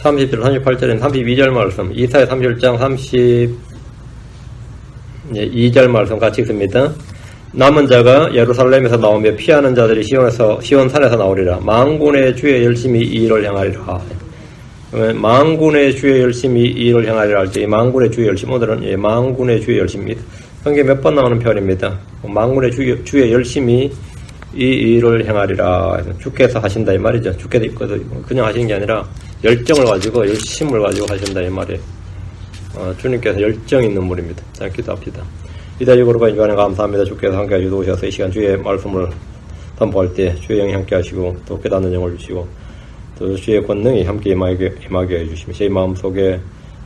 30절, 38절은 32절 말씀, 이사야 30장 32절 말씀 같이 읽습니다. 남은 자가 예루살렘에서 나오며 피하는 자들이 시온산에서 나오리라. 만군의 주의 열심히 이 일을 행하리라. 만군의 주의 열심히 이 일을 행하리라 할 때, 이 만군의 주의 열심, 오늘은 만군의 주의 열심입니다. 성경에 몇 번 나오는 표현입니다. 만군의 주의 열심히 이 일을 행하리라. 주께서 하신다 이 말이죠. 주께서 그냥 하시는 게 아니라 열정을 가지고 열심을 가지고 하신다 이 말이에요. 주님께서 열정 있는 분입니다. 자, 기도합시다. 이다리고로가 이번에 감사합니다. 주께서 함께 해주셔서 이 시간 주의 말씀을 선포할 때 주의 영이 함께 하시고 또 깨닫는 영을 주시고 또 주의 권능이 함께 임하게 해주시며 제 마음속에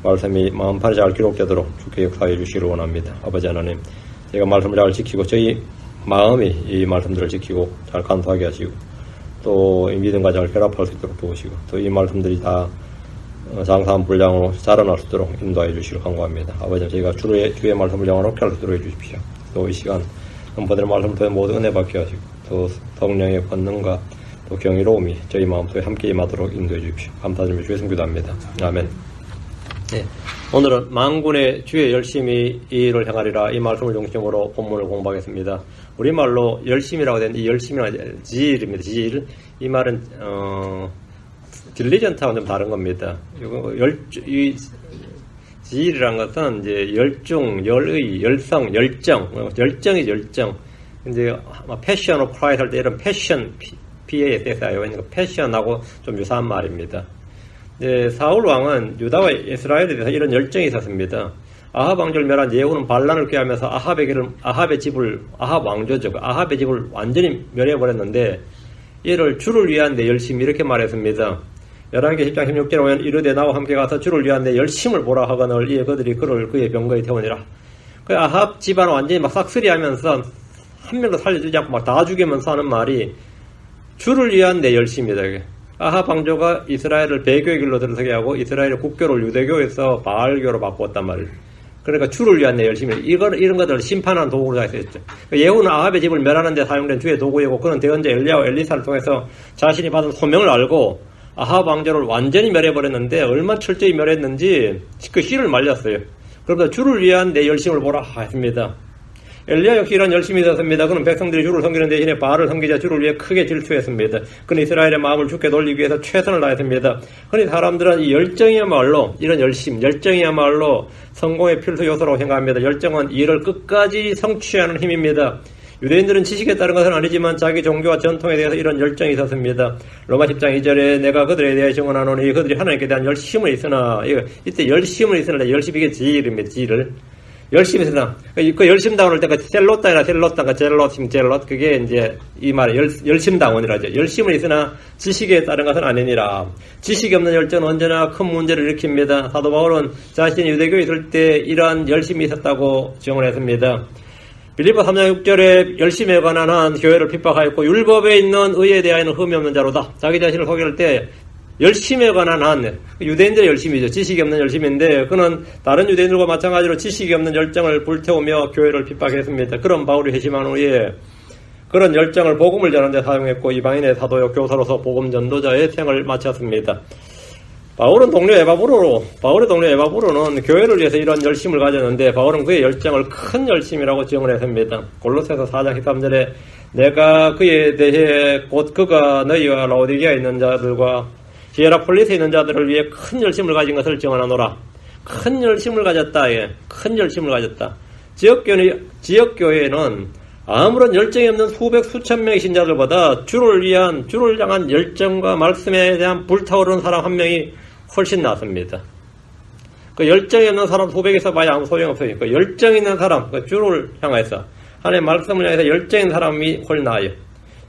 말씀이 마음판에 잘 기록되도록 주께 역사해 주시기를 원합니다. 아버지 하나님, 제가 말씀을 잘 지키고 저희 마음이 이 말씀들을 지키고 잘 간수하게 하시고 또 이 믿음과 잘 결합할 수 있도록 도우시고 또 이 말씀들이 다 장사한 분량으로 자라날 수 있도록 인도해 주시길 간구합니다. 아버지, 저희가 주의 말씀을 영원롭게 할 수 있도록 해주십시오. 또 이 시간 선포드린 말씀을 통해 모두 은혜 받게 하시고 또 성령의 권능과 또 경이로움이 저희 마음속에 함께 임하도록 인도해 주십시오. 감사드리며 주의 이름 기도합니다. 아멘. 네. 오늘은 만군의 주의 열심히 이 일을 행하리라 이 말씀을 중심으로 본문을 공부하겠습니다. 우리말로 열심이라고 된 이 열심이라는 지일입니다. 지일. 이 말은 딜리전트하고는 좀 다른 겁니다. 이 지일이라는 것은 이제 열중, 열의, 열성, 열정이죠, 열정. 이제 패션 오브 프라이드 할 때 이런 패션, PASSIO, 패션하고 좀 유사한 말입니다. 이제 사울 왕은 유다와 이스라엘에 대해서 이런 열정이 있었습니다. 아합 왕조를 멸한 예후는 반란을 꾀하면서 아합의 집을 완전히 멸해버렸는데 이를 주를 위한 내 열심 이렇게 말했습니다. 11개 10장 16절에 보면 이르되 나와 함께 가서 주를 위한 내 열심을 보라 하거늘 이에 그들이 그를 그의 병거에 태우니라. 그 아합 집안을 완전히 막 싹쓸이하면서 한 명도 살려주지 않고 막 다 죽이면서 하는 말이 주를 위한 내 열심이다. 아합 왕조가 이스라엘을 배교의 길로 들어서게 하고 이스라엘의 국교를 유대교에서 바알교로 바꾸었단 말이에요. 그러니까 주를 위한 내 열심이 이런 것들을 심판하는 도구로 다 쓰였죠. 예후는 아합의 집을 멸하는 데 사용된 주의 도구이고 그는 대언자 엘리야와 엘리사를 통해서 자신이 받은 소명을 알고 아합 왕조를 완전히 멸해버렸는데 얼마나 철저히 멸했는지 그 씨를 말렸어요. 그러면서 주를 위한 내 열심을 보라 했습니다. 엘리야 역시 이런 열심이 있었습니다. 그는 백성들이 주를 섬기는 대신에 바알을 섬기자 주를 위해 크게 질투했습니다. 그는 이스라엘의 마음을 주께 돌리기 위해서 최선을 다했습니다. 그러니 사람들은 이 열정이야말로 이런 열정이야말로 성공의 필수 요소라고 생각합니다. 열정은 일을 끝까지 성취하는 힘입니다. 유대인들은 지식에 따른 것은 아니지만 자기 종교와 전통에 대해서 이런 열정이 있었습니다. 로마 10장 2절에 내가 그들에 대해 증언하노니 그들이 하나님께 대한 열심은 있으나 이때 열심은 있으나 열심 이게 지일입니다. 지일을 열심히 있으나 그 열심다운을 때 그 셀롯다이나 셀롯다가 젤롯 그게 이제 이 말에 열심다운이라죠. 열심은 있으나 지식에 따른 것은 아니니라. 지식이 없는 열정은 언제나 큰 문제를 일으킵니다. 사도 바울은 자신이 유대교에 있을 때 이러한 열심이 있었다고 증언했습니다. 빌립보 3장 6절에 열심에 관한 한 교회를 핍박하였고 율법에 있는 의에 대하여는 흠이 없는 자로다. 자기 자신을 소개할 때 열심에 관한 한 유대인들의 열심이죠. 지식이 없는 열심인데 그는 다른 유대인들과 마찬가지로 지식이 없는 열정을 불태우며 교회를 핍박했습니다. 그런 바울이 회심한 후에 그런 열정을 복음을 전하는 데 사용했고 이방인의 사도요 교사로서 복음 전도자의 생을 마쳤습니다. 바울의 동료 에바브로는 교회를 위해서 이런 열심을 가졌는데 바울은 그의 열정을 큰 열심이라고 증언했습니다. 골로새서 4장 13절에 내가 그에 대해 곧 그가 너희와 라오디게아에 있는 자들과 히에라폴리스에 있는 자들을 위해 큰 열심을 가진 것을 증언하노라. 큰 열심을 가졌다. 큰 열심을 가졌다. 지역교회는 아무런 열정이 없는 수천 명의 신자들보다 주를 향한 열정과 말씀에 대한 불타오르는 사람 한 명이 훨씬 낫습니다. 그 열정이 없는 사람 수백에서 봐야 아무 소용없어요. 그 열정 있는 사람, 그 주를 향해서 하나님의 말씀을 향해서 열정 있는 사람이 훨씬 나아요.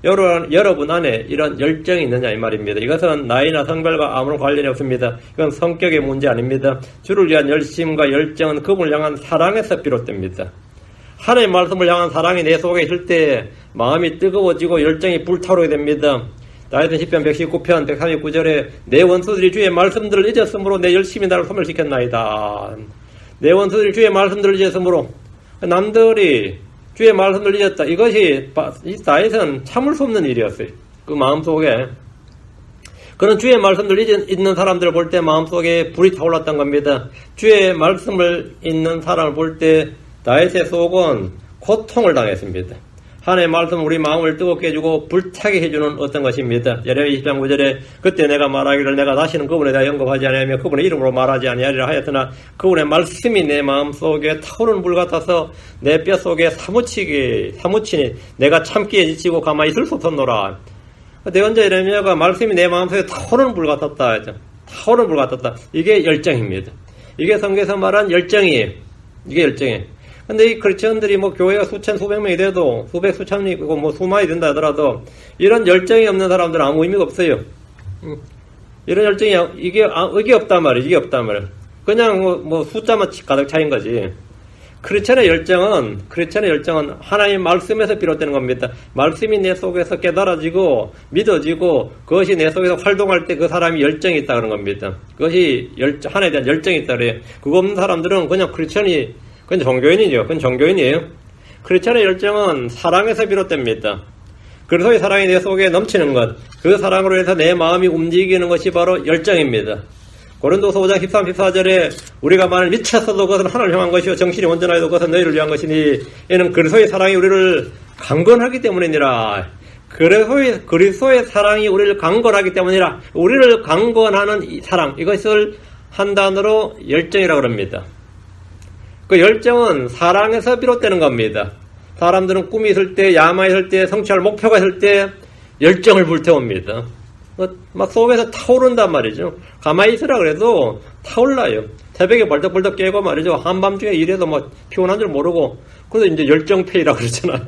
여러분 안에 이런 열정이 있느냐 이 말입니다. 이것은 나이나 성별과 아무런 관련이 없습니다. 이건 성격의 문제 아닙니다. 주를 위한 열심과 열정은 그분을 향한 사랑에서 비롯됩니다. 하나님의 말씀을 향한 사랑이 내 속에 있을 때 마음이 뜨거워지고 열정이 불타오르게 됩니다. 다윗은 시편 119편 139절에 내 원수들이 주의 말씀들을 잊었으므로 내 열심히 나를 소멸시켰나이다. 내 원수들이 주의 말씀들을 잊었으므로 남들이 주의 말씀을 잊었다. 이것이 다윗은 참을 수 없는 일이었어요. 그 마음속에 그런 주의 말씀을 읽는 사람들을 볼 때 마음속에 불이 타올랐던 겁니다. 주의 말씀을 읽는 사람을 볼 때 다윗의 속은 고통을 당했습니다. 하나님의 말씀은 우리 마음을 뜨겁게 해주고 불타게 해주는 어떤 것입니다. 예레미야 20장 9절에 그때 내가 말하기를 내가 다시는 그분에 대하여 언급하지 아니하며 그분의 이름으로 말하지 아니하리라 하였으나 그분의 말씀이 내 마음속에 타오르는 불 같아서 내 뼈속에 사무치니 내가 참기에 지치고 가만히 있을 수 없었노라. 대언자 예레미야가 말씀이 내 마음속에 타오르는 불 같았다 했죠. 타오르는 불 같았다. 이게 열정입니다. 이게 성경에서 말한 열정이에요. 이게 열정이에요. 근데 이 크리스천들이 뭐 교회가 수천 수백 명이 돼도 수백 수천이 있고 뭐 수만이 된다 하더라도 이런 열정이 없는 사람들은 아무 의미가 없어요. 이런 열정이 이게 없단 말이에요. 이게 없단 말이에요. 그냥 뭐 숫자만 가득 차인 거지. 크리스천의 열정은 하나님의 말씀에서 비롯되는 겁니다. 말씀이 내 속에서 깨달아지고 믿어지고 그것이 내 속에서 활동할 때 그 사람이 열정이 있다 그런 겁니다. 그것이 하나님에 대한 열정이 있다 그래요. 그거 없는 사람들은 그냥 크리스천이 그건 종교인이죠. 그건 종교인이에요. 크리스천의 열정은 사랑에서 비롯됩니다. 그리스도의 사랑이 내 속에 넘치는 것, 그 사랑으로 해서 내 마음이 움직이는 것이 바로 열정입니다. 고린도서 5장 13, 14절에 우리가 만일 미쳤어도 그것은 하나님을 향한 것이요 정신이 온전하여도 그것은 너희를 위한 것이니 이는 그리스도의 사랑이 우리를 강건하기 때문이니라. 그리스도의 사랑이 우리를 강건하기 때문이라. 우리를 강건하는 이 사랑, 이것을 한 단어로 열정이라고 합니다. 그 열정은 사랑에서 비롯되는 겁니다. 사람들은 꿈이 있을 때, 야망이 있을 때, 성취할 목표가 있을 때 열정을 불태웁니다. 막 속에서 타오른단 말이죠. 가만히 있으라 그래도 타올라요. 새벽에 벌떡벌떡 깨고 말이죠. 한밤중에 일해도 뭐 피곤한 줄 모르고. 그래서 이제 열정페이라고 그러잖아요.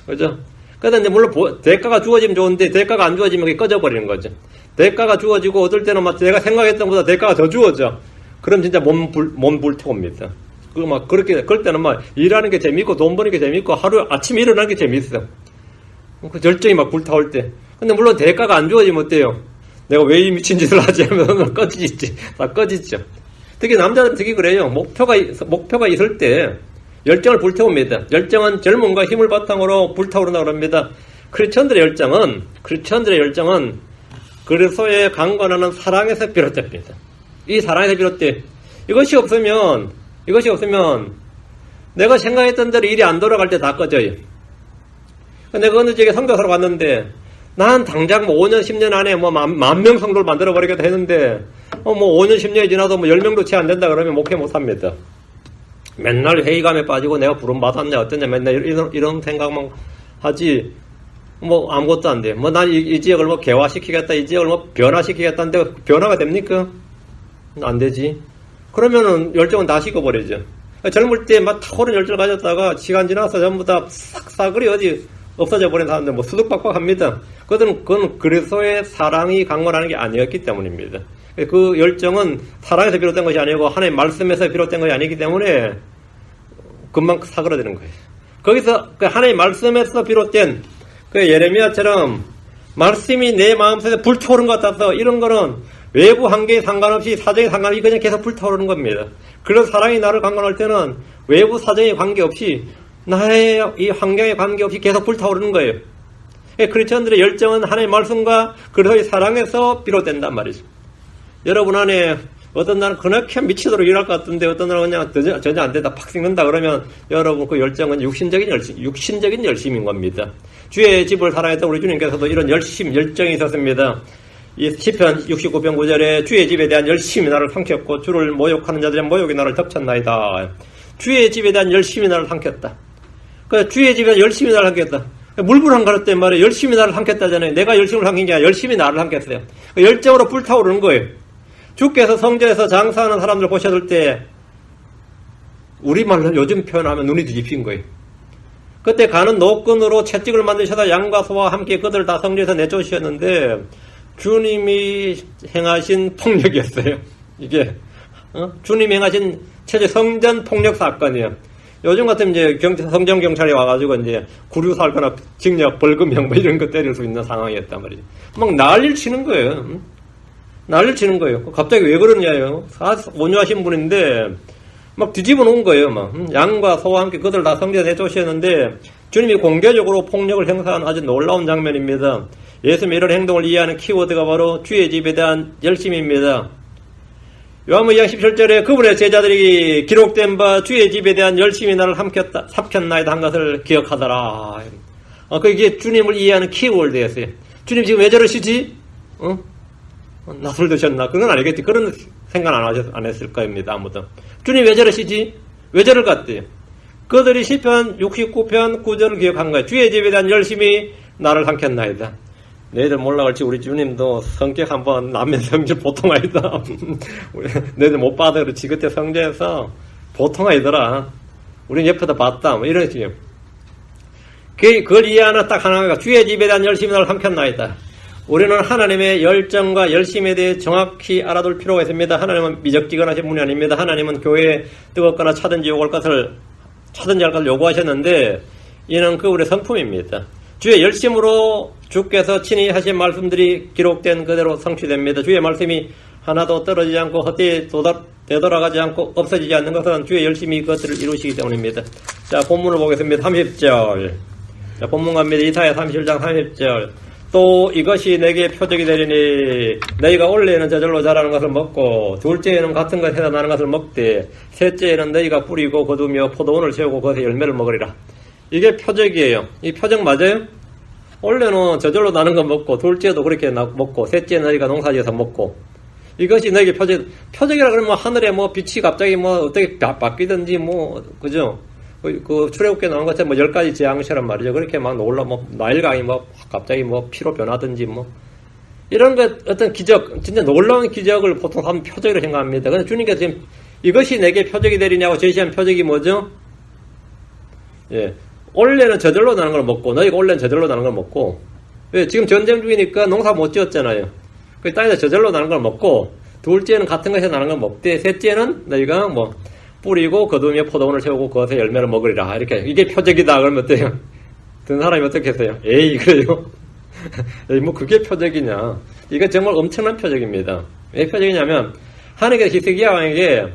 그죠? 그래서 이제 물론 대가가 주어지면 좋은데 대가가 안 주어지면 그게 꺼져버리는 거죠. 대가가 주어지고 어떨 때는 막 내가 생각했던 것보다 대가가 더 주어져. 그럼 진짜 몸 불태웁니다. 그럴 때는 막 일하는 게 재밌고 돈 버는 게 재밌고 하루 아침에 일어나는 게 재밌어. 그 열정이 막 불타올 때. 근데 물론 대가가 안 주어지면 어때요? 내가 왜 이 미친 짓을 하지 하면 꺼지지. 다 꺼지죠. 특히 남자들은 특히 그래요. 목표가 있을 때 열정을 불태웁니다. 열정은 젊음과 힘을 바탕으로 불타오른다고 합니다. 크리스천들의 열정은 그리스도의 강건하는 사랑에서 비롯됩니다. 이 사랑에서 비롯돼. 이것이 없으면 내가 생각했던 대로 일이 안 돌아갈 때 다 꺼져요. 내가 어느 지역에 성교사로 갔는데 난 당장 뭐 5년 10년 안에 뭐 만 명 성도를 만들어 버리겠다 했는데 뭐 5년 10년이 지나도 뭐 10명도 채 안 된다 그러면 목회 못 합니다. 맨날 회의감에 빠지고 내가 부름 받았냐 어떠냐 맨날 이런 생각만 하지 뭐 아무것도 안 돼. 뭐 난 이 지역을 뭐 개화시키겠다 이 지역을 뭐 변화시키겠다는데 변화가 됩니까? 안 되지. 그러면은 열정은 다 식어버리죠. 젊을 때 막 타오른 열정을 가졌다가 시간 지나서 전부 다 싹싹이 어디 없어져 버린 사람들 뭐 수두박박 합니다. 그건 그리스도의 사랑이 강건하는 게 아니었기 때문입니다. 그 열정은 사랑에서 비롯된 것이 아니고 하나님의 말씀에서 비롯된 것이 아니기 때문에 금방 사그라드는 거예요. 거기서 그 하나님의 말씀에서 비롯된 그 예레미야처럼 말씀이 내 마음속에 불타오른 것 같아서 이런 거는 외부 환경에 상관없이 사정에 상관없이 그냥 계속 불타오르는 겁니다. 그래서 사랑이 나를 강건할 때는 외부 사정에 관계없이 나의 이 환경에 관계없이 계속 불타오르는 거예요. 크리스천들의 열정은 하나님의 말씀과 그리스도의 사랑에서 비롯된단 말이죠. 여러분 안에 어떤 날은 그렇게 미치도록 일할 것 같은데 어떤 날은 그냥 전혀 안 된다 팍 씹는다 그러면 여러분 그 열정은 육신적인 열심인 겁니다. 주의 집을 사랑했던 우리 주님께서도 이런 열정이 있었습니다. 이 시편 69편 9절에 주의 집에 대한 열심이 나를 삼켰고 주를 모욕하는 자들의 모욕이 나를 덮쳤나이다. 주의 집에 대한 열심이 나를 삼켰다. 그 주의 집에 대한 열심이 나를 삼켰다. 물불한 가루 때 말에 열심히 나를 삼켰다잖아요. 내가 열심을 삼킨 게 아니라 열심히 나를 삼켰어요. 열정으로 불타오르는 거예요. 주께서 성전에서 장사하는 사람들 보셨을 때 우리말로 요즘 표현하면 눈이 뒤집힌 거예요. 그때 가는 노끈으로 채찍을 만드셔서 양과 소와 함께 그들을 다 성전에서 내쫓으셨는데 주님이 행하신 폭력이었어요. 이게 주님이 행하신 최대 성전 폭력 사건이에요. 요즘 같으면 이제 성전 경찰이 와가지고 이제 구류 살거나 징역 벌금형 뭐 이런 거 때릴 수 있는 상황이었단 말이죠. 막 난리를 치는 거예요. 난리를 치는 거예요. 갑자기 왜 그러냐요. 온유하신 분인데 막 뒤집어 놓은 거예요. 막 양과 소와 함께 그들 다 성전에 내쫓으셨는데 주님이 공개적으로 폭력을 행사한 아주 놀라운 장면입니다. 예수님의 이런 행동을 이해하는 키워드가 바로 주의 집에 대한 열심입니다. 요한복음 2장 17절에 그분의 제자들이 기록된 바 주의 집에 대한 열심이 나를 삼켰나이다 한 것을 기억하더라. 그게 주님을 이해하는 키워드였어요. 주님 지금 왜 저러시지? 낯을 드셨나? 그건 아니겠지. 그런 생각 안 했을 겁니다. 아무도. 주님 왜 저러시지? 왜 저럴 것 같대요? 그들이 시편 69편 9절을 기억한 거예요. 주의 집에 대한 열심이 나를 삼켰나이다. 너희들 몰라갈지 우리 주님도 성격 한번 남면 성질 보통 아니다. 너희들 못 봐도 그렇지. 그때 성전에서 보통 아니더라. 우린 옆에다 봤다. 뭐 이런 식이에요. 그걸 이해하는 딱 하나가 주의 집에 대한 열심이 나를 삼켰나이다. 우리는 하나님의 열정과 열심에 대해 정확히 알아둘 필요가 있습니다. 하나님은 미적지근하신 분이 아닙니다. 하나님은 교회에 뜨겁거나 차든지 할 것을 요구하셨는데 이는 그분의 성품입니다. 주의 열심으로 주께서 친히 하신 말씀들이 기록된 그대로 성취됩니다. 주의 말씀이 하나도 떨어지지 않고 헛되이 되돌아가지 않고 없어지지 않는 것은 주의 열심히 그것들을 이루시기 때문입니다. 자, 본문을 보겠습니다. 30절. 자, 본문 갑니다. 이사야 31장 30절. 또 이것이 내게 표적이 되리니 너희가 원래는 저절로 자라는 것을 먹고 둘째에는 같은 것 해서 나는 것을 먹되 셋째에는 너희가 뿌리고 거두며 포도원을 세우고 그것의 열매를 먹으리라. 이게 표적이에요. 이 표적 맞아요? 원래는 저절로 나는 거 먹고 둘째도 그렇게 먹고 셋째는 너희가 농사지어서 먹고 이것이 너희에게 표적이라 그러면 하늘에 뭐 빛이 갑자기 뭐 어떻게 바뀌든지 뭐 그죠? 그 출애굽기에 나온 것처럼 뭐 10가지 재앙처럼 말이죠. 그렇게 막 놀라 뭐 나일강이 뭐 갑자기 뭐 피로 변하든지 뭐 이런 것 어떤 기적 진짜 놀라운 기적을 보통 하면 표적이라고 생각합니다. 근데 주님께서 지금 이것이 내게 표적이 되리냐고 제시한 표적이 뭐죠? 예. 원래는 저절로 나는 걸 먹고 너희가 원래는 저절로 나는 걸 먹고 왜 지금 전쟁 중이니까 농사 못 지었잖아요. 그 땅에서 저절로 나는 걸 먹고 둘째는 같은 것에서 나는 걸 먹되 셋째는 너희가 뭐 뿌리고 거두며 포도원을 세우고 그것의 열매를 먹으리라. 이렇게 이게 표적이다 그러면 어때요? 듣는 사람이 어떻게 했어요? 에이 그래요? 에이 뭐 그게 표적이냐? 이거 정말 엄청난 표적입니다. 왜 표적이냐면 하나님께서 히스기야 왕에게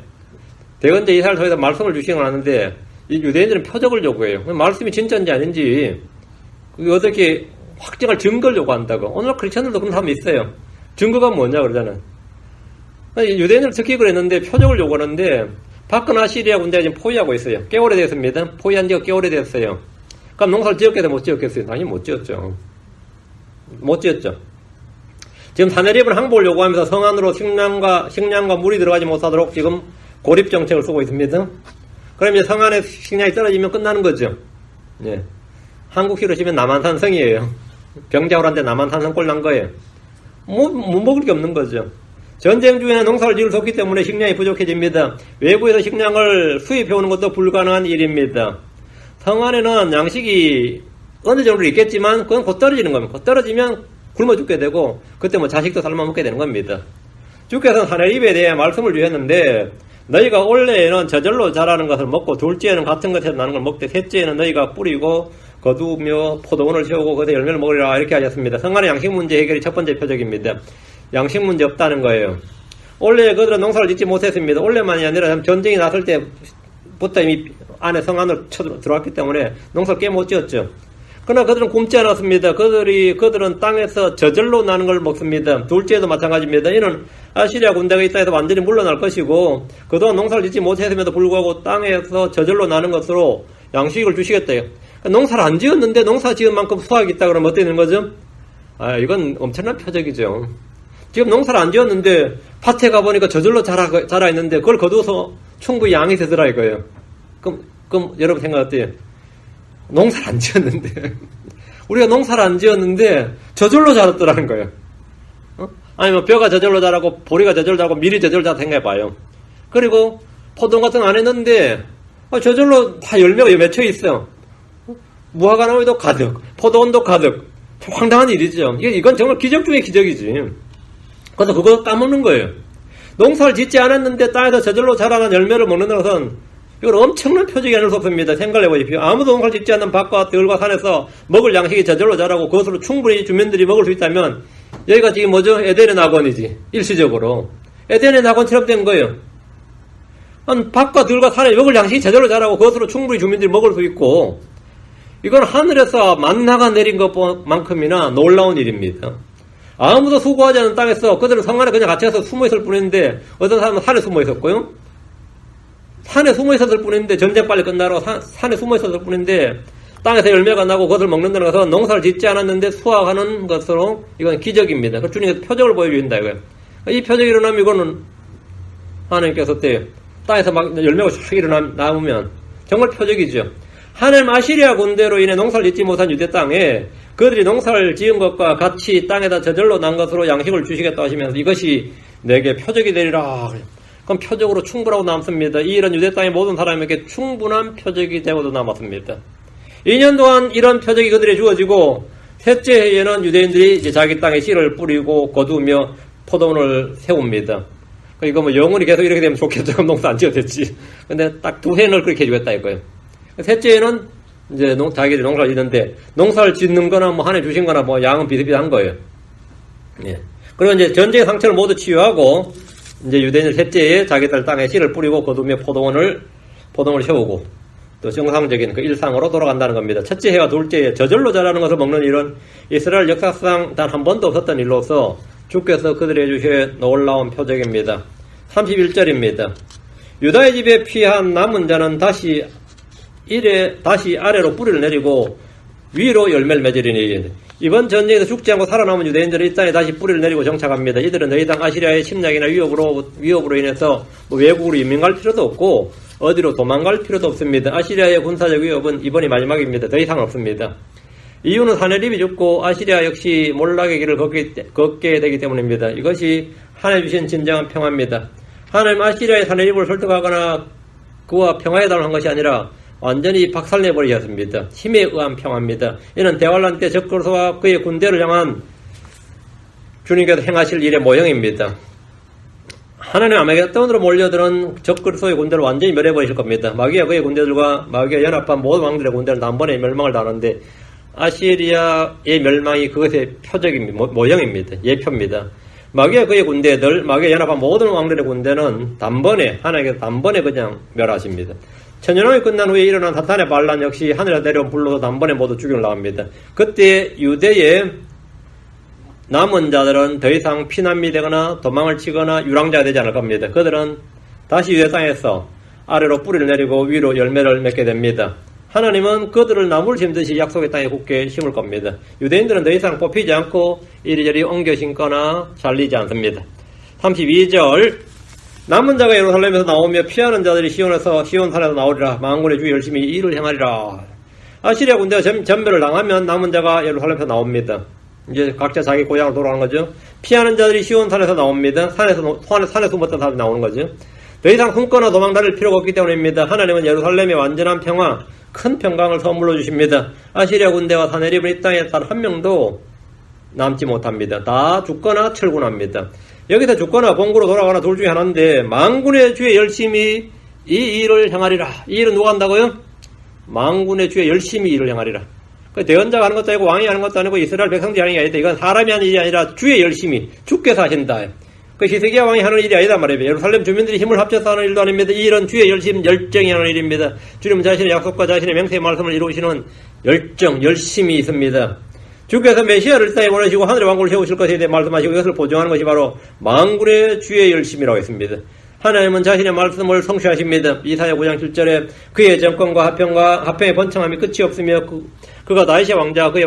대언제 이사를 통해서 말씀을 주시는 건 아는데 이 유대인들은 표적을 요구해요. 말씀이 진짜인지 아닌지 어떻게 확정할 증거를 요구한다고. 오늘 크리스천들도 그런 사람이 있어요. 증거가 뭐냐 그러잖아요. 유대인들 특히 그랬는데 표적을 요구하는데 밖은 아시리아 군대가 지금 포위하고 있어요. 꽤 오래됐습니다. 포위한 지가 꽤 오래됐어요. 그럼 농사를 지었겠어요? 못 지었겠어요? 당연히 못 지었죠. 못 지었죠. 지금 사내립은 항복을 요구하면서 성 안으로 식량과 물이 들어가지 못하도록 지금 고립정책을 쓰고 있습니다. 그럼 이제 성 안에 식량이 떨어지면 끝나는 거죠. 예. 한국식으로 치면 남한산 성이에요. 병자호란데 남한산 성꼴 난 거예요. 못 먹을 게 없는 거죠. 전쟁 중에는 농사를 지을 수 없기 때문에 식량이 부족해집니다. 외부에서 식량을 수입해오는 것도 불가능한 일입니다. 성 안에는 양식이 어느 정도 있겠지만 그건 곧 떨어지는 겁니다. 곧 떨어지면 굶어 죽게 되고 그때 뭐 자식도 삶아 먹게 되는 겁니다. 주께서는 사내립에 대해 말씀을 주셨는데 너희가 원래는 저절로 자라는 것을 먹고 둘째는 같은 것에서 나는 걸 먹되 셋째는 너희가 뿌리고 거두며 포도원을 세우고 그것의 열매를 먹으리라 이렇게 하셨습니다. 성 안의 양식 문제 해결이 첫 번째 표적입니다. 양식 문제 없다는 거예요. 원래 그들은 농사를 짓지 못했습니다. 원래만이 아니라 전쟁이 났을 때부터 이미 안에 성 안으로 들어왔기 때문에 농사를 꽤 못 지었죠. 그러나 그들은 굶지 않았습니다. 그들은 땅에서 저절로 나는 걸 먹습니다. 둘째도 마찬가지입니다. 이는 아시리아 군대가 이 땅에서 완전히 물러날 것이고 그동안 농사를 짓지 못했음에도 불구하고 땅에서 저절로 나는 것으로 양식을 주시겠대요. 농사를 안 지었는데 농사 지은 만큼 수확이 있다 그러면 어떻게 되는 거죠? 이건 엄청난 표적이죠. 지금 농사를 안 지었는데 밭에 가보니까 저절로 자라 있는데 그걸 거두어서 충분히 양이 되더라 이거예요. 그럼 여러분 생각 어때요? 농사를 안 지었는데 우리가 농사를 안 지었는데 저절로 자랐더라는 거예요. 아니면 벼가 저절로 자라고 보리가 저절로 자라고 밀이 저절로 자라고 생각해봐요. 그리고 포도 같은 거 안 했는데 저절로 다 열매가 맺혀 있어요. 무화과나무도 가득, 포도원도 가득. 황당한 일이죠. 이건 정말 기적 중의 기적이지. 그래서 그거 까먹는 거예요. 농사를 짓지 않았는데 땅에서 저절로 자라난 열매를 먹는 것은 이건 엄청난 표적이 아닐 수 없습니다. 생각을 해보십시오. 아무도 농사를 짓지 않는 밭과 들과 산에서 먹을 양식이 저절로 자라고 그것으로 충분히 주민들이 먹을 수 있다면 여기가 지금 뭐죠? 에덴의 낙원이지. 일시적으로. 에덴의 낙원처럼 된 거예요. 밭과 들과 산에 먹을 양식이 저절로 자라고 그것으로 충분히 주민들이 먹을 수 있고 이건 하늘에서 만나가 내린 것만큼이나 놀라운 일입니다. 아무도 수고하지 않은 땅에서 그들은 성 안에 그냥 갇혀서 숨어 있을 뿐인데, 어떤 사람은 산에 숨어 있었고요. 산에 숨어 있었을 뿐인데, 전쟁 빨리 끝나러 산에 숨어 있었을 뿐인데, 땅에서 열매가 나고 그것을 먹는다는 것은 농사를 짓지 않았는데 수확하는 것으로 이건 기적입니다. 그 주님께서 표적을 보여주신다 이거예요. 이 표적이 일어나면 이거는 하나님께서 때 땅에서 막 열매가 쫙 나오면 정말 표적이죠. 하나님 아시리아 군대로 인해 농사를 짓지 못한 유대 땅에 그들이 농사를 지은 것과 같이 땅에다 저절로 난 것으로 양식을 주시겠다 하시면서 이것이 내게 표적이 되리라. 그럼 표적으로 충분하고 남습니다. 이런 유대 땅의 모든 사람에게 충분한 표적이 되고도 남았습니다. 2년 동안 이런 표적이 그들에게 주어지고 셋째 해에는 유대인들이 이제 자기 땅에 씨를 뿌리고 거두며 포도원을 세웁니다. 이거 뭐 영원히 계속 이렇게 되면 좋겠죠. 농사 안 지어도 됐지. 근데 딱 2해는 그렇게 해주겠다 이거예요. 셋째 해는 이제 자기들이 농사를 짓는데 농사를 짓는 거나 뭐 한 해 주신 거나 뭐 양은 비슷비슷한 거예요. 예. 그리고 이제 전쟁의 상처를 모두 치유하고 이제 유대인들 셋째에 자기들 땅에 씨를 뿌리고 거두며 포도원을 세우고 또 정상적인 그 일상으로 돌아간다는 겁니다. 첫째 해와 둘째 해 저절로 자라는 것을 먹는 일은 이스라엘 역사상 단 한 번도 없었던 일로서 주께서 그들에게 주신 놀라운 표적입니다. 31절입니다. 유다의 집에 피한 남은 자는 다시 아래로 뿌리를 내리고 위로 열매를 맺으리니 이번 전쟁에서 죽지 않고 살아남은 유대인들은 이 땅에 다시 뿌리를 내리고 정착합니다. 이들은 더 이상 아시리아의 침략이나 위협으로 인해서 외국으로 이민 갈 필요도 없고 어디로 도망갈 필요도 없습니다. 아시리아의 군사적 위협은 이번이 마지막입니다. 더 이상 없습니다. 이유는 사내립이 죽고 아시리아 역시 몰락의 길을 걷게 되기 때문입니다. 이것이 하나님 주신 진정한 평화입니다. 하나님 아시리아의 사내립을 설득하거나 그와 평화에 달한 것이 아니라 완전히 박살내버리셨습니다. 힘에 의한 평화입니다. 이는 대환란 때 적그리스도와 그의 군대를 향한 주님께서 행하실 일의 모형입니다. 하나님 아메겟돈으로 몰려드는 적그리스도의 군대를 완전히 멸해버리실 겁니다. 마귀와 그의 군대들과 마귀와 연합한 모든 왕들의 군대는 단번에 멸망을 당하는데 아시리아의 멸망이 그것의 표적입니다. 모형입니다. 예표입니다. 마귀와 그의 군대들, 마귀와 연합한 모든 왕들의 군대는 하나님께서 단번에 그냥 멸하십니다. 천년왕이 끝난 후에 일어난 사탄의 반란 역시 하늘에 내려온 불로도 단번에 모두 죽임을 당합니다. 그때 유대의 남은 자들은 더 이상 피난민이 되거나 도망을 치거나 유랑자가 되지 않을 겁니다. 그들은 다시 유대 땅에서 아래로 뿌리를 내리고 위로 열매를 맺게 됩니다. 하나님은 그들을 나무를 심듯이 약속의 땅에 굳게 심을 겁니다. 유대인들은 더 이상 뽑히지 않고 이리저리 옮겨 심거나 잘리지 않습니다. 32절 남은 자가 예루살렘에서 나오며 피하는 자들이 시온산에서 나오리라. 만군의 주 열심히 일을 행하리라. 아시리아 군대가 전멸을 당하면 남은 자가 예루살렘에서 나옵니다. 이제 각자 자기 고향으로 돌아가는 거죠. 피하는 자들이 시온산에서 나옵니다. 산에 숨었던 사람이 나오는 거죠. 더 이상 숨거나 도망다닐 필요가 없기 때문입니다. 하나님은 예루살렘의 완전한 평화, 큰 평강을 선물로 주십니다. 아시리아 군대와 사내립은 이 땅에 단 한 명도 남지 못합니다. 다 죽거나 철군합니다. 여기서 죽거나 본국으로 돌아가나 둘 중에 하나인데 만군의 주에 열심히 이 일을 행하리라. 이 일은 누가 한다고요? 만군의 주에 열심히 일을 행하리라. 대언자가 하는 것도 아니고 왕이 하는 것도 아니고 이스라엘 백성들이 하는 게 아니다. 이건 사람이 하는 일이 아니라 주의 열심히 주께서 하신다. 히스기야 왕이 하는 일이 아니다 말이에요. 예루살렘 주민들이 힘을 합쳐서 하는 일도 아닙니다. 이 일은 주의 열정이 하는 일입니다. 주님은 자신의 약속과 자신의 맹세의 말씀을 이루시는 열심이 있습니다. 주께서 메시아를 이 땅에 보내시고 하늘의 왕국을 세우실 것에 대해 말씀하시고 이것을 보증하는 것이 바로 만군의 주의 열심이라고 했습니다. 하나님은 자신의 말씀을 성취하십니다. 이사야 9장 7절에 그의 정권과 화평의 번창함이 끝이 없으며 그가 다윗의 왕자 그의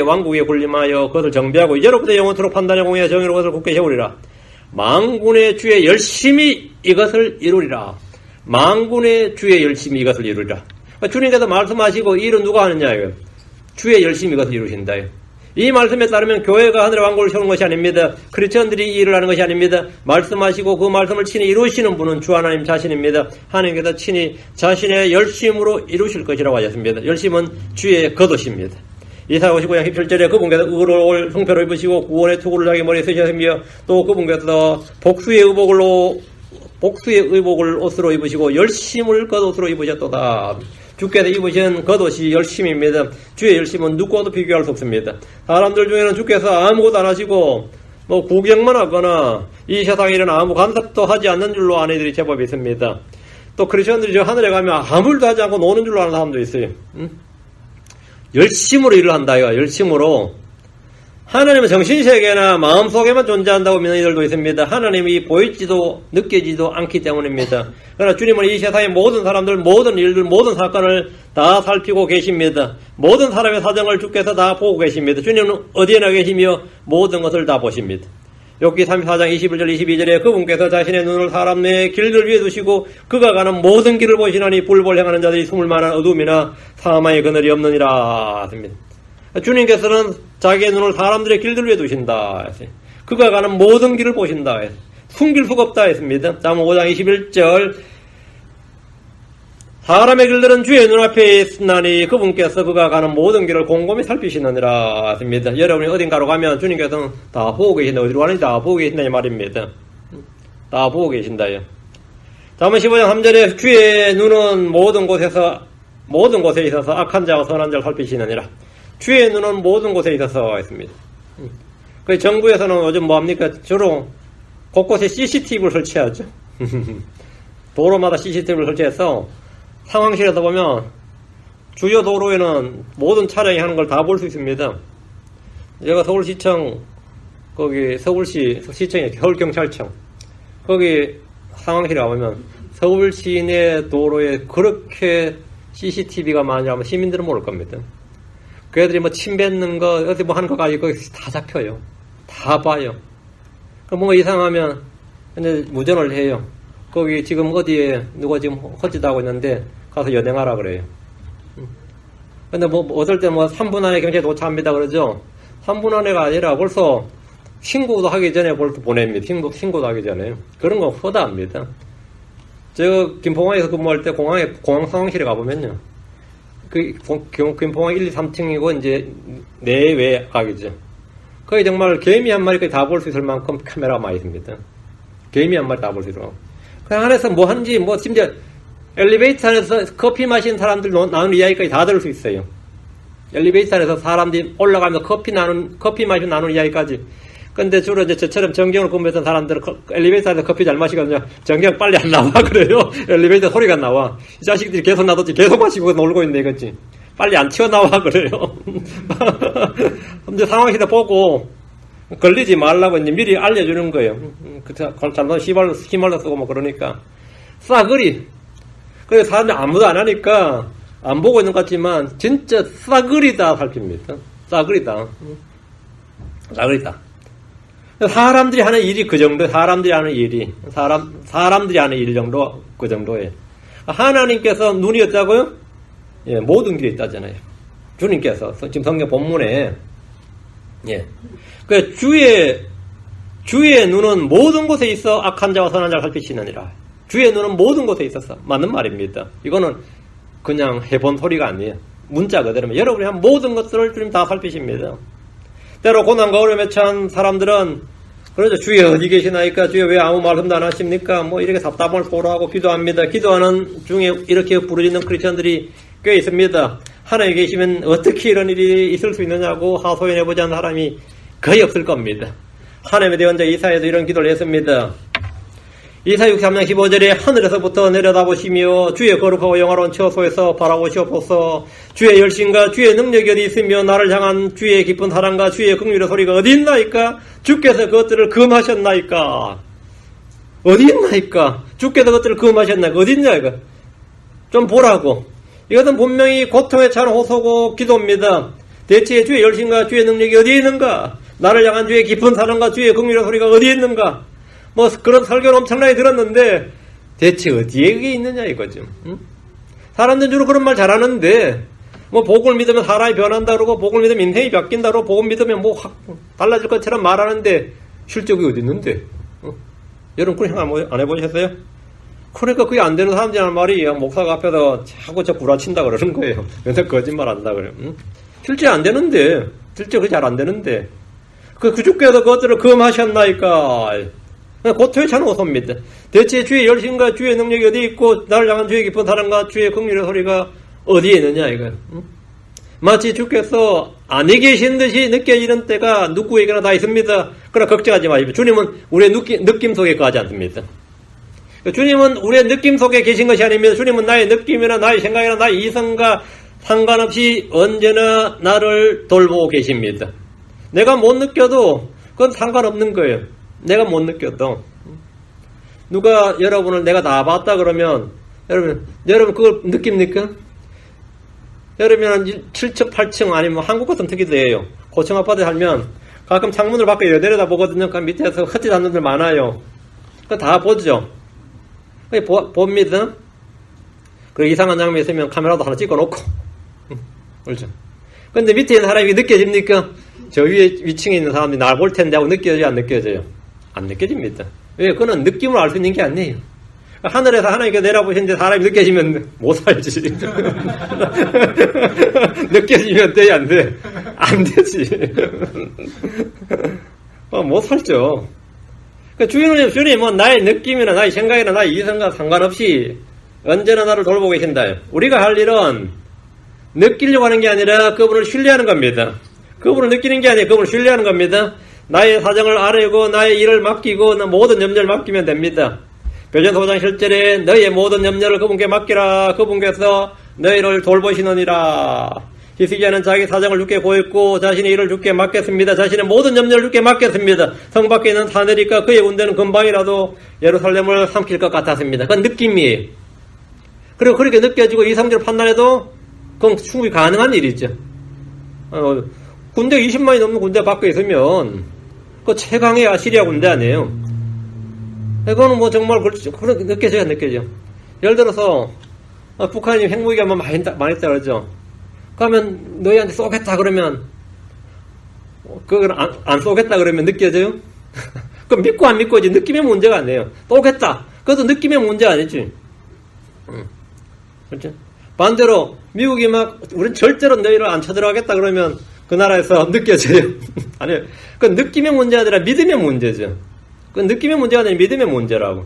왕국에 군림하여 그것을 정비하고 이제로부터 영원토록 판단의 공의와 정의로 그것을 굳게 세우리라. 만군의 주의 열심히 이것을 이루리라. 만군의 주의 열심히 이것을 이루리라. 주님께서 말씀하시고 이 일은 누가 하느냐예요. 주의 열심히 이것을 이루신다. 이 말씀에 따르면 교회가 하늘의 왕국을 세우는 것이 아닙니다. 크리스천들이 이 일을 하는 것이 아닙니다. 말씀하시고 그 말씀을 친히 이루시는 분은 주 하나님 자신입니다. 하나님께서 친히 자신의 열심으로 이루실 것이라고 하셨습니다. 열심은 주의 겉옷입니다. 이사야 59장 17절에 그분께서 의로울 성패로 입으시고 구원의 투구를 자기 머리에 쓰셨으며 또 그분께서 복수의 의복을 옷으로 입으시고 열심을 겉옷으로 입으셨도다. 주께서 입으신 겉옷이 열심입니다. 주의 열심은 누구와도 비교할 수 없습니다. 사람들 중에는 주께서 아무것도 안 하시고 구경만 하거나 이 세상에 일어나 아무 간섭도 하지 않는 줄로 아는 이들이 제법 있습니다. 또 크리스천들이 저 하늘에 가면 아무 일도 하지 않고 노는 줄로 아는 사람도 있어요. 열심으로 일을 한다. 이거 열심으로. 하나님은 정신세계나 마음속에만 존재한다고 믿는 이들도 있습니다. 하나님이 보이지도 느껴지도 않기 때문입니다. 그러나 주님은 이 세상의 모든 사람들, 모든 일들, 모든 사건을 다 살피고 계십니다. 모든 사람의 사정을 주께서 다 보고 계십니다. 주님은 어디에나 계시며 모든 것을 다 보십니다. 욥기 34장 21절 22절에 그분께서 자신의 눈을 사람의 길들 위에 두시고 그가 가는 모든 길을 보시나니 불벌 행하는 자들이 숨을 만한 어둠이나 사망의 그늘이 없느니라. 주님께서는 자기의 눈을 사람들의 길들 위에 두신다. 그가 가는 모든 길을 보신다. 숨길 수가 없다 했습니다. 잠언 5장 21절 사람의 길들은 주의 눈앞에 있으나니 그분께서 그가 가는 모든 길을 곰곰이 살피시느니라 했습니다. 여러분이 어딘가로 가면 주님께서는 다 보고 계신다. 어디로 가는지 다 보고 계신다 이 말입니다. 다 보고 계신다요. 잠언 15장 3절에 주의 눈은 모든 곳에 있어서 악한 자와 선한 자를 살피시느니라. 주의 눈은 모든 곳에 있어서 했습니다. 그 정부에서는 요즘 뭐합니까? 주로 곳곳에 CCTV를 설치하죠. 도로마다 CCTV를 설치해서 상황실에서 보면 주요 도로에는 모든 차량이 하는 걸 다 볼 수 있습니다. 제가 서울시청, 거기 서울시 시청에 서울경찰청, 거기 상황실에 가보면 서울 시내 도로에 그렇게 CCTV가 많으면 시민들은 모를 겁니다. 그 애들이 뭐 침 뱉는 거, 어디 뭐 하는 거 가지고 거기 다 잡혀요. 다 봐요. 그럼 뭔가 이상하면, 근데 무전을 해요. 거기 지금 어디에 누가 지금 헛짓하고 있는데 가서 연행하라 그래요. 근데 뭐 어떨 때 뭐 3분 안에 경찰에 도착합니다 그러죠. 3분 안에가 아니라 벌써 신고도 하기 전에 벌써 보냅니다. 신고도 하기 전에. 그런 거 허다합니다. 제가 김포공항에서 근무할 때 공항 상황실에 가보면요. 김포공항 1, 2, 3층이고 이제 내외 각이죠. 거기 정말 개미 한 마리까지 다 볼 수 있을 만큼 카메라가 많이 있습니다. 개미 한 마리 다 볼 수 있도록. 그 안에서 뭐 하는지, 뭐 심지어 엘리베이터 안에서 커피 마시는 사람들 나누는 이야기까지 다 들을 수 있어요. 엘리베이터 안에서 사람들이 올라가면서 커피 마시고 나누는 이야기까지. 근데 주로 이제 저처럼 전경을 근무했던 사람들은 엘리베이터 안에서 커피 잘 마시거든요. 전경 빨리 안 나와 그래요. 엘리베이터 소리가 나와. 이 자식들이 계속 놔뒀지. 계속 마시고 놀고 있네 이거지. 빨리 안 튀어나와 그래요. 이제 상황실에 보고 걸리지 말라고 이제 미리 알려주는 거예요. 잘못 휘말러 쓰고 뭐 그러니까. 싸그리. 그래서 사람들이 아무도 안 하니까 안 보고 있는 것 같지만 진짜 싸그리다 살핍니다. 싸그리다. 사람들이 하는 일이 그 정도, 사람들이 하는 일 정도, 그 정도에. 하나님께서 눈이 없다고요? 예, 모든 길이 있다잖아요. 주님께서, 지금 성경 본문에, 예. 그 주의 눈은 모든 곳에 있어 악한 자와 선한 자를 살피시느니라. 주의 눈은 모든 곳에 있었어. 맞는 말입니다. 이거는 그냥 해본 소리가 아니에요. 문자 그대로면 여러분이 한 모든 것들을 주님 다 살피십니다. 때로 고난과 어려움에 처한 사람들은 그러죠. 주에 어디 계시나이까? 주에 왜 아무 말씀도 안 하십니까? 뭐 이렇게 답답함을 토로하고 기도합니다. 기도하는 중에 이렇게 부르짖는 크리스천들이 꽤 있습니다. 하나님에 계시면 어떻게 이런 일이 있을 수 있느냐고 하소연해보지 않는 사람이 거의 없을 겁니다. 하나님의 대언자 이사야도 이런 기도를 했습니다. 이사 63장 15절에 하늘에서부터 내려다보시며 주의 거룩하고 영화로운 처소에서 바라보시옵소서. 주의 열심과 주의 능력이 어디 있으며 나를 향한 주의 깊은 사랑과 주의 긍휼의 소리가 어디 있나이까? 주께서 그것들을 금하셨나이까? 어디 있나이까? 주께서 그것들을 금하셨나이까? 어디 있나이까? 좀 보라고. 이것은 분명히 고통에 찬 호소고 기도입니다. 대체 주의 열심과 주의 능력이 어디에 있는가? 나를 향한 주의 깊은 사랑과 주의 긍휼의 소리가 어디에 있는가? 뭐 그런 설교는 엄청나게 들었는데 대체 어디에 그게 있느냐 이거죠. 응? 사람들은 주로 그런 말 잘하는데 뭐 복을 믿으면 사람이 변한다 그러고 복을 믿으면 인생이 바뀐다 그러고 복을 믿으면 뭐 확 달라질 것처럼 말하는데 실적이 어디 있는데? 여러분 그런 생각 안 해보셨어요? 그러니까 그게 안 되는 사람들이란 말이 목사가 앞에서 자꾸 저 구라친다 그러는 거예요. 맨날 거짓말 한다 그래요. 응? 실제 안 되는데 실제 그게 잘 안 되는데 그 주께서 그것들을 금하셨나이까? 고통에 찬 호소입니다. 대체 주의 열심과 주의 능력이 어디 있고 나를 향한 주의 깊은 사랑과 주의 긍휼의 소리가 어디에 있느냐 이거. 마치 주께서 안에 계신 듯이 느껴지는 때가 누구에게나 다 있습니다. 그러나 걱정하지 마십시오. 주님은 우리의 느낌 속에 거하지 않습니다. 주님은 우리의 느낌 속에 계신 것이 아닙니다. 주님은 나의 느낌이나 나의 생각이나 나의 이성과 상관없이 언제나 나를 돌보고 계십니다. 내가 못 느껴도 그건 상관없는 거예요. 내가 못 느껴도. 누가 여러분을 내가 다 봤다 그러면 여러분 그걸 느낍니까? 여러분은 7층, 8층 아니면 한국 같은 특히 돼요. 고층 아파트에 살면 가끔 창문을 밖에 내려다 보거든요. 그 밑에서 흩어진 사람들 많아요. 그거 다 보죠. 봅니다. 그리고 이상한 장면이 있으면 카메라도 하나 찍어 놓고. 그렇죠. 근데 밑에 있는 사람이 느껴집니까? 저 위층에 있는 사람들이 날 볼 텐데 하고 느껴져요, 안 느껴져요? 안 느껴집니다. 왜? 그거는 느낌으로 알 수 있는 게 아니에요. 하늘에서 하나님께 내려보시는데 사람이 느껴지면 못 살지. 느껴지면 돼, 안 돼? 안 되지. 못 살죠. 주님은 나의 느낌이나 나의 생각이나 나의 이성과 상관없이 언제나 나를 돌보고 계신다. 우리가 할 일은 느끼려고 하는 게 아니라 그분을 신뢰하는 겁니다. 그분을 느끼는 게 아니라 그분을 신뢰하는 겁니다. 나의 사정을 아뢰고 나의 일을 맡기고 모든 염려를 맡기면 됩니다. 베드로전서 5장 7절에 너희의 모든 염려를 그분께 맡기라. 그분께서 너희를 돌보시느니라. 히스기야는 자기 사정을 주께 고했고 자신의 일을 주께 맡겼습니다. 자신의 모든 염려를 주께 맡겼습니다. 성 밖에 있는 사내리까 그의 군대는 금방이라도 예루살렘을 삼킬 것 같았습니다. 그건 느낌이에요. 그리고 그렇게 느껴지고 이성적으로 판단해도 그건 충분히 가능한 일이죠. 군대 20만이 넘는 군대 밖에 있으면 그 최강의 아시리아 군대 아니에요. 이거는 뭐 정말 그렇게 느껴져야 느껴져. 예를 들어서 북한이 핵무기가 많이 있다 그러죠. 그러면 너희한테 쏘겠다 그러면 그걸 안 쏘겠다 그러면 느껴져요? 그럼 믿고 안 믿고지 느낌의 문제가 아니에요. 쏘겠다. 그것도 느낌의 문제 아니지. 그렇죠? 반대로 미국이 우린 절대로 너희를 안 쳐들어가겠다 그러면 그 나라에서 느껴져요. 아니요. 그건 느낌의 문제가 아니라 믿음의 문제죠. 그건 느낌의 문제가 아니라 믿음의 문제라고.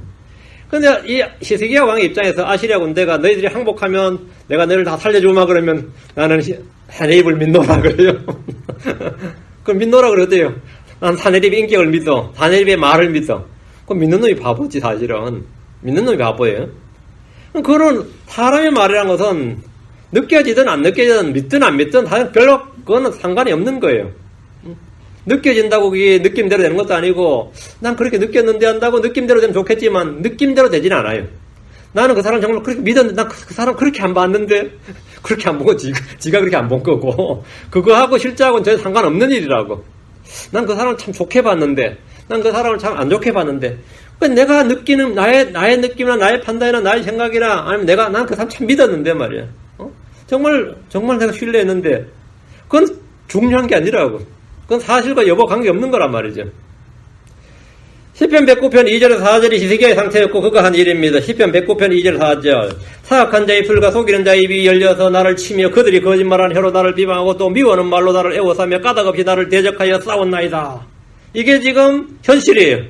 근데 이 히스기야 왕의 입장에서 아시리아 군대가 너희들이 항복하면 내가 너희를 다 살려주마 그러면 나는 사내립을 믿노라 그래요. 그럼 믿노라 그러대요. 난 사내립의 인격을 믿어. 사내립의 말을 믿어. 그럼 믿는 놈이 바보지 사실은. 믿는 놈이 바보예요. 그런 사람의 말이라는 것은 느껴지든 안 느껴지든 믿든 안 믿든 별로 그거는 상관이 없는 거예요. 느껴진다고 그게 느낌대로 되는 것도 아니고 난 그렇게 느꼈는데 한다고 느낌대로 되면 좋겠지만 느낌대로 되진 않아요. 나는 그 사람 정말 그렇게 믿었는데 난 그 사람 그렇게 안 봤는데 그렇게 안 보고 지가 그렇게 안 본 거고 그거하고 실제하고는 전혀 상관없는 일이라고. 난 그 사람을 참 좋게 봤는데 난 그 사람을 참 안 좋게 봤는데 내가 느끼는 나의 느낌이나 나의 판단이나 나의 생각이나 아니면 난 그 사람 참 믿었는데 말이야. 정말 내가 신뢰했는데 그건 중요한 게 아니라고. 그건 사실과 여부 관계없는 거란 말이죠. 시편 109편 2절에서 4절이 히스기야의 상태였고 그가 한 일입니다. 시편 109편 2절 4절 사악한 자의 입술과 속이는 자의 입이 열려서 나를 치며 그들이 거짓말한 혀로 나를 비방하고 또 미워하는 말로 나를 애워싸며 까닭없이 나를 대적하여 싸웠나이다. 이게 지금 현실이에요.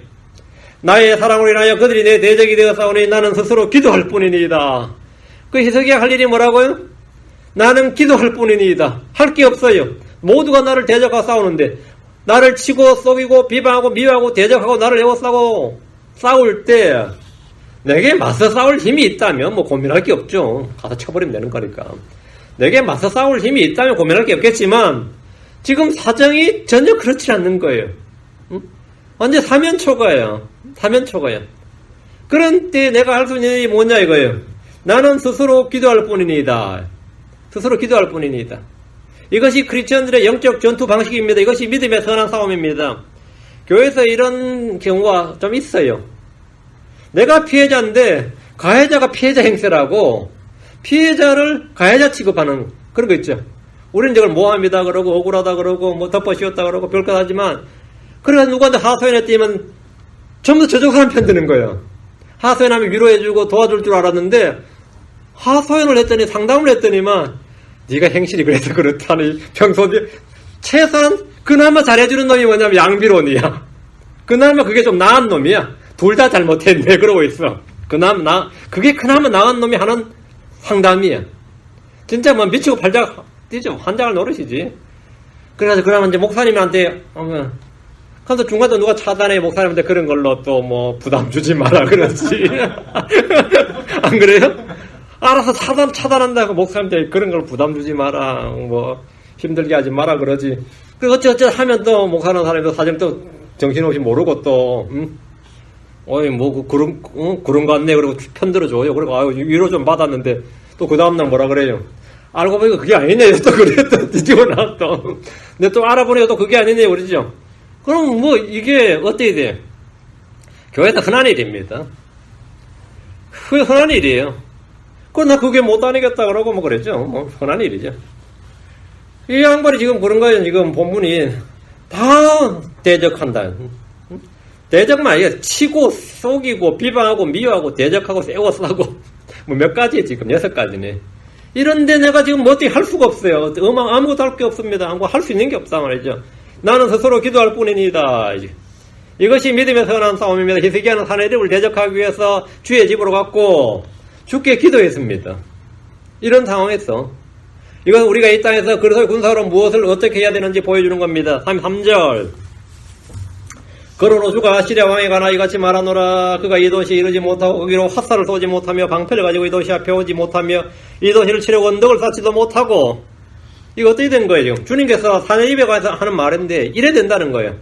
나의 사랑으로 인하여 그들이 내 대적이 되어 싸우니 나는 스스로 기도할 뿐이니이다. 그 히스기야 할 일이 뭐라고요? 나는 기도할 뿐이니이다. 할 게 없어요. 모두가 나를 대적하고 싸우는데 나를 치고 속이고 비방하고 미워하고 대적하고 나를 애워싸고 싸울 때 내게 맞서 싸울 힘이 있다면 뭐 고민할 게 없죠. 가서 쳐버리면 되는 거니까. 내게 맞서 싸울 힘이 있다면 고민할 게 없겠지만 지금 사정이 전혀 그렇지 않는 거예요. 완전 사면초가예요. 사면초가요. 그런 때 내가 할 수 있는 일이 뭐냐 이거예요. 나는 스스로 기도할 뿐이니이다. 스스로 기도할 뿐이니이다. 이것이 크리스천들의 영적 전투 방식입니다. 이것이 믿음의 선한 싸움입니다. 교회에서 이런 경우가 좀 있어요. 내가 피해자인데 가해자가 피해자 행세라고 피해자를 가해자 취급하는 그런 거 있죠. 우리는 이걸 모함이다 그러고 억울하다 그러고 뭐 덮어씌웠다 그러고 별것 하지만 그래서 누구한테 하소연했더니만 전부 저쪽 사람 편 드는 거예요. 하소연하면 위로해주고 도와줄 줄 알았는데 하소연을 했더니 상담을 했더니만 네가 행실이 그래서 그렇다니 평소에 최소한 그나마 잘해주는 놈이 뭐냐면 양비론이야. 그나마 그게 좀 나은 놈이야. 둘 다 잘못했네 그러고 있어. 그게 그나마 나은 놈이 하는 상담이야. 진짜 뭐 미치고 팔짝 뛰죠. 환장할 노릇이지. 그래서 그러면 이제 목사님한테 그래서 중간에 누가 차단해 목사님한테 그런 걸로 또 뭐 부담 주지 마라 그러지. 안 그래요? 알아서 차단한다고 목사님들 그런 걸 부담 주지 마라. 뭐, 힘들게 하지 마라 그러지. 그 어쩌 하면 또 목사는 사람도 사실 또 정신없이 모르고 또, 어이, 뭐, 그런 거 같네. 그리고 편들어줘요. 그리고, 아유, 위로 좀 받았는데, 또 그 다음날 뭐라 그래요? 알고 보니까 그게 아니네요. 또 그래, 또 뒤집어 놨어. 근데 또 알아보니까 또 그게 아니네요. 그러죠? 그럼 뭐, 이게 어떻게 돼? 교회에서 흔한 일입니다. 흔한 일이에요. 나 그게 못 다니겠다 그러고 뭐 그랬죠. 뭐, 흔한 일이죠. 이 양반이 지금 그런 거예요. 지금 본문이 다 대적한다. 대적만 아니에요. 치고, 속이고, 비방하고, 미워하고, 대적하고, 세워 싸고. 뭐 몇 가지 지금 6가지네. 이런데 내가 지금 뭐 어떻게 할 수가 없어요. 아무것도 할 게 없습니다. 아무것도 할 수 있는 게 없다 말이죠. 나는 스스로 기도할 뿐입니다. 이것이 믿음에서 난 싸움입니다. 히스기야는 사내립을 대적하기 위해서 주의 집으로 갔고 주께 기도했습니다. 이런 상황에서 이건 우리가 이 땅에서 그리스도의 군사로 무엇을 어떻게 해야 되는지 보여주는 겁니다. 3절 그러므로 주가 시리아 왕에 관하 이같이 말하노라. 그가 이 도시에 이르지 못하고 거기로 화살을 쏘지 못하며 방패를 가지고 이 도시 앞에 오지 못하며 이 도시를 치려고 언덕을 쌓지도 못하고. 이거 어떻게 된 거예요 지금? 주님께서 사내립에 관해서 하는 말인데 이래 된다는 거예요.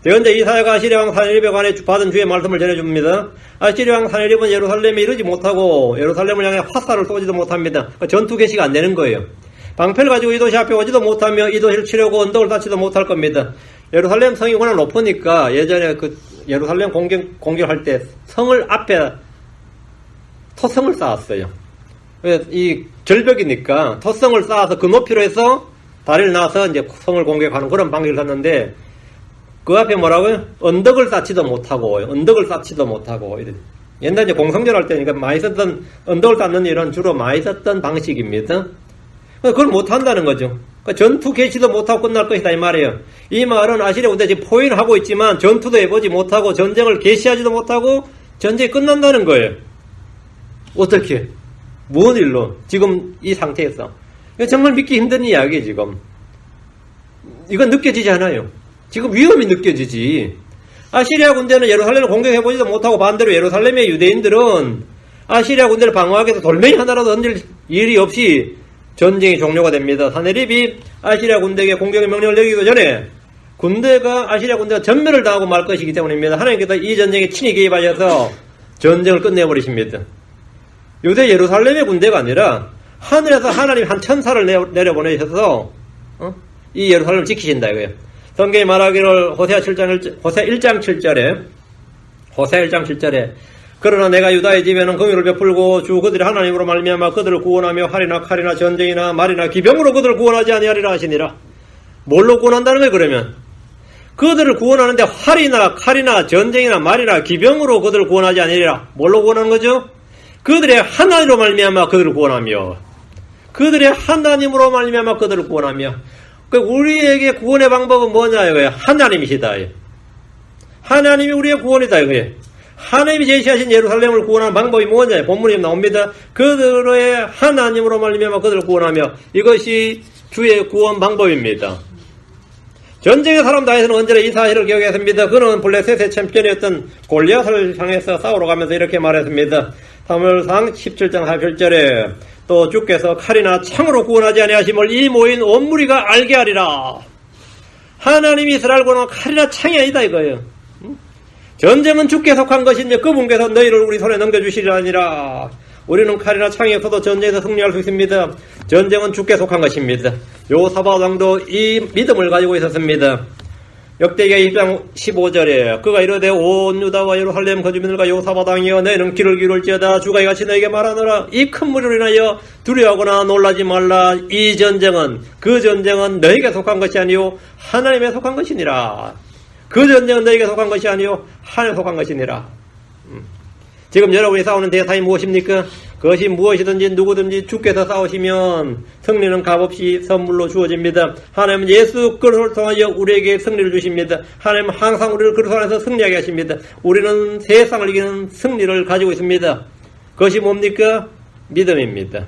대언자 이사야가 아시리아 왕 사내립에 관해 받은 주의 말씀을 전해줍니다. 아시리아 왕 사내립은 예루살렘에 이르지 못하고 예루살렘을 향해 화살을 쏘지도 못합니다. 그러니까 전투 개시가 안 되는 거예요. 방패를 가지고 이 도시 앞에 오지도 못하며 이 도시를 치려고 언덕을 쌓지도 못할 겁니다. 예루살렘 성이 워낙 높으니까 예전에 그 예루살렘 공격할 때 성을 앞에 토성을 쌓았어요. 이 절벽이니까 토성을 쌓아서 그 높이로 해서 다리를 놔서 이제 성을 공격하는 그런 방식을 썼는데 그 앞에 뭐라고요? 언덕을 쌓지도 못하고 이래. 옛날 이제 공성전 할 때니까 많이 썼던 언덕을 쌓는 일은 주로 많이 썼던 방식입니다. 그걸 못한다는 거죠. 그러니까 전투 개시도 못하고 끝날 것이다 이 말이에요. 이 말은 아시리아 군대 지금 포위를 하고 있지만 전투도 해보지 못하고 전쟁을 개시하지도 못하고 전쟁이 끝난다는 거예요. 어떻게? 무슨 일로? 지금 이 상태에서. 정말 믿기 힘든 이야기예요 지금. 이건 느껴지지 않아요. 지금 위험이 느껴지지. 아시리아 군대는 예루살렘을 공격해보지도 못하고 반대로 예루살렘의 유대인들은 아시리아 군대를 방어하기 위해서 돌멩이 하나라도 던질 일이 없이 전쟁이 종료가 됩니다. 사내립이 아시리아 군대에게 공격의 명령을 내리기도 전에 군대가 아시리아 군대가 전멸을 당하고 말 것이기 때문입니다. 하나님께서 이 전쟁에 친히 개입하셔서 전쟁을 끝내버리십니다. 유대 예루살렘의 군대가 아니라 하늘에서 하나님 한 천사를 내려보내셔서 이 예루살렘을 지키신다 이거예요. 성경이 말하기를 호세아 1장 7절에 그러나 내가 유다의 집에는 긍휼을 베풀고 주 그들이 하나님으로 말미암아 그들을 구원하며 활이나 칼이나 전쟁이나 말이나 기병으로 그들을 구원하지 아니하리라 하시니라. 뭘로 구원한다는 거예요 그러면? 그들을 구원하는데 활이나 칼이나 전쟁이나 말이나 기병으로 그들을 구원하지 아니하리라. 뭘로 구원하는 거죠? 그들의 하나님으로 말미암아 그들을 구원하며 그들의 하나님으로 말미암아 그들을 구원하며. 우리에게 구원의 방법은 뭐냐 이거예요. 하나님이시다. 하나님이 우리의 구원이다 이거예요. 하나님이 제시하신 예루살렘을 구원하는 방법이 뭐냐 본문에 나옵니다. 그들의 하나님으로 말미암아 그들을 구원하며. 이것이 주의 구원 방법입니다. 전쟁의 사람 다윗은 언제나 이 사실을 기억했습니다. 그는 블레셋의 챔피언이었던 골리앗을 향해서 싸우러 가면서 이렇게 말했습니다. 사무엘상 17장 47절에 또 주께서 칼이나 창으로 구원하지 아니하심을 이 모인 온 무리가 알게 하리라. 하나님이 이스라엘 구원은 칼이나 창이 아니다 이거예요. 전쟁은 주께 속한 것이니 그분께서 너희를 우리 손에 넘겨주시리라 아니라. 우리는 칼이나 창이 없어도 전쟁에서 승리할 수 있습니다. 전쟁은 주께 속한 것입니다. 요사밧 왕도 이 믿음을 가지고 있었습니다. 역대기야 1장 15절에 그가 이르되 온 유다와 예루살렘 거주민들과 요사밧 왕이여 너희는 귀를 기울지어다. 주가 이같이 너에게 말하노라. 이 큰 무리로 인하여 두려워하거나 놀라지 말라. 이 전쟁은 그 전쟁은 너에게 속한 것이 아니요 하나님에 속한 것이니라. 그 전쟁은 너에게 속한 것이 아니요 하나님에 속한 것이니라. 지금 여러분이 싸우는 대상이 무엇입니까? 그것이 무엇이든지 누구든지 주께서 싸우시면 승리는 값없이 선물로 주어집니다. 하나님은 예수 그리스도를 통하여 우리에게 승리를 주십니다. 하나님은 항상 우리를 그리스도 안에서 승리하게 하십니다. 우리는 세상을 이기는 승리를 가지고 있습니다. 그것이 뭡니까? 믿음입니다.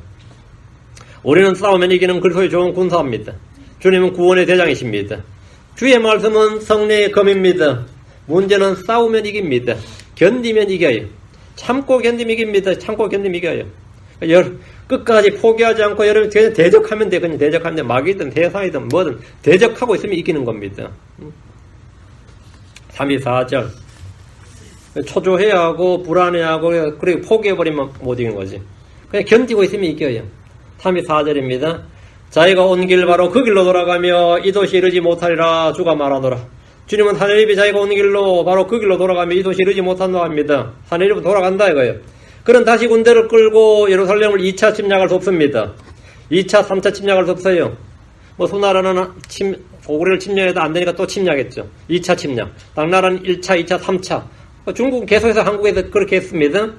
우리는 싸우면 이기는 그리스도의 좋은 군사입니다. 주님은 구원의 대장이십니다. 주의 말씀은 성령의 검입니다. 문제는 싸우면 이깁니다. 견디면 이겨요. 참고 견디면 이깁니다. 참고 견디면 이겨요. 끝까지 포기하지 않고 여러분 대적하면 돼. 그냥 대적하면 돼. 마귀든 대상이든 뭐든 대적하고 있으면 이기는 겁니다. 3.24절. 초조해야 하고 불안해하고 그리고 포기해버리면 못 이기는 거지. 그냥 견디고 있으면 이겨요. 3.24절입니다. 자기가 온 길 바로 그 길로 돌아가며 이 도시 이르지 못하리라 주가 말하노라. 주님은 하늘입이 자기가 온 길로 바로 그 길로 돌아가며 이 도시 이르지 못한다고 합니다. 하늘입으로 돌아간다 이거예요. 그런 다시 군대를 끌고 예루살렘을 2차 침략할 수 없습니다. 2차, 3차 침략할 수 없어요. 뭐 소나라는 고구려를 침략해도 안 되니까 또 침략했죠. 2차 침략. 당나라는 1차, 2차, 3차. 중국은 계속해서 한국에서 그렇게 했습니다.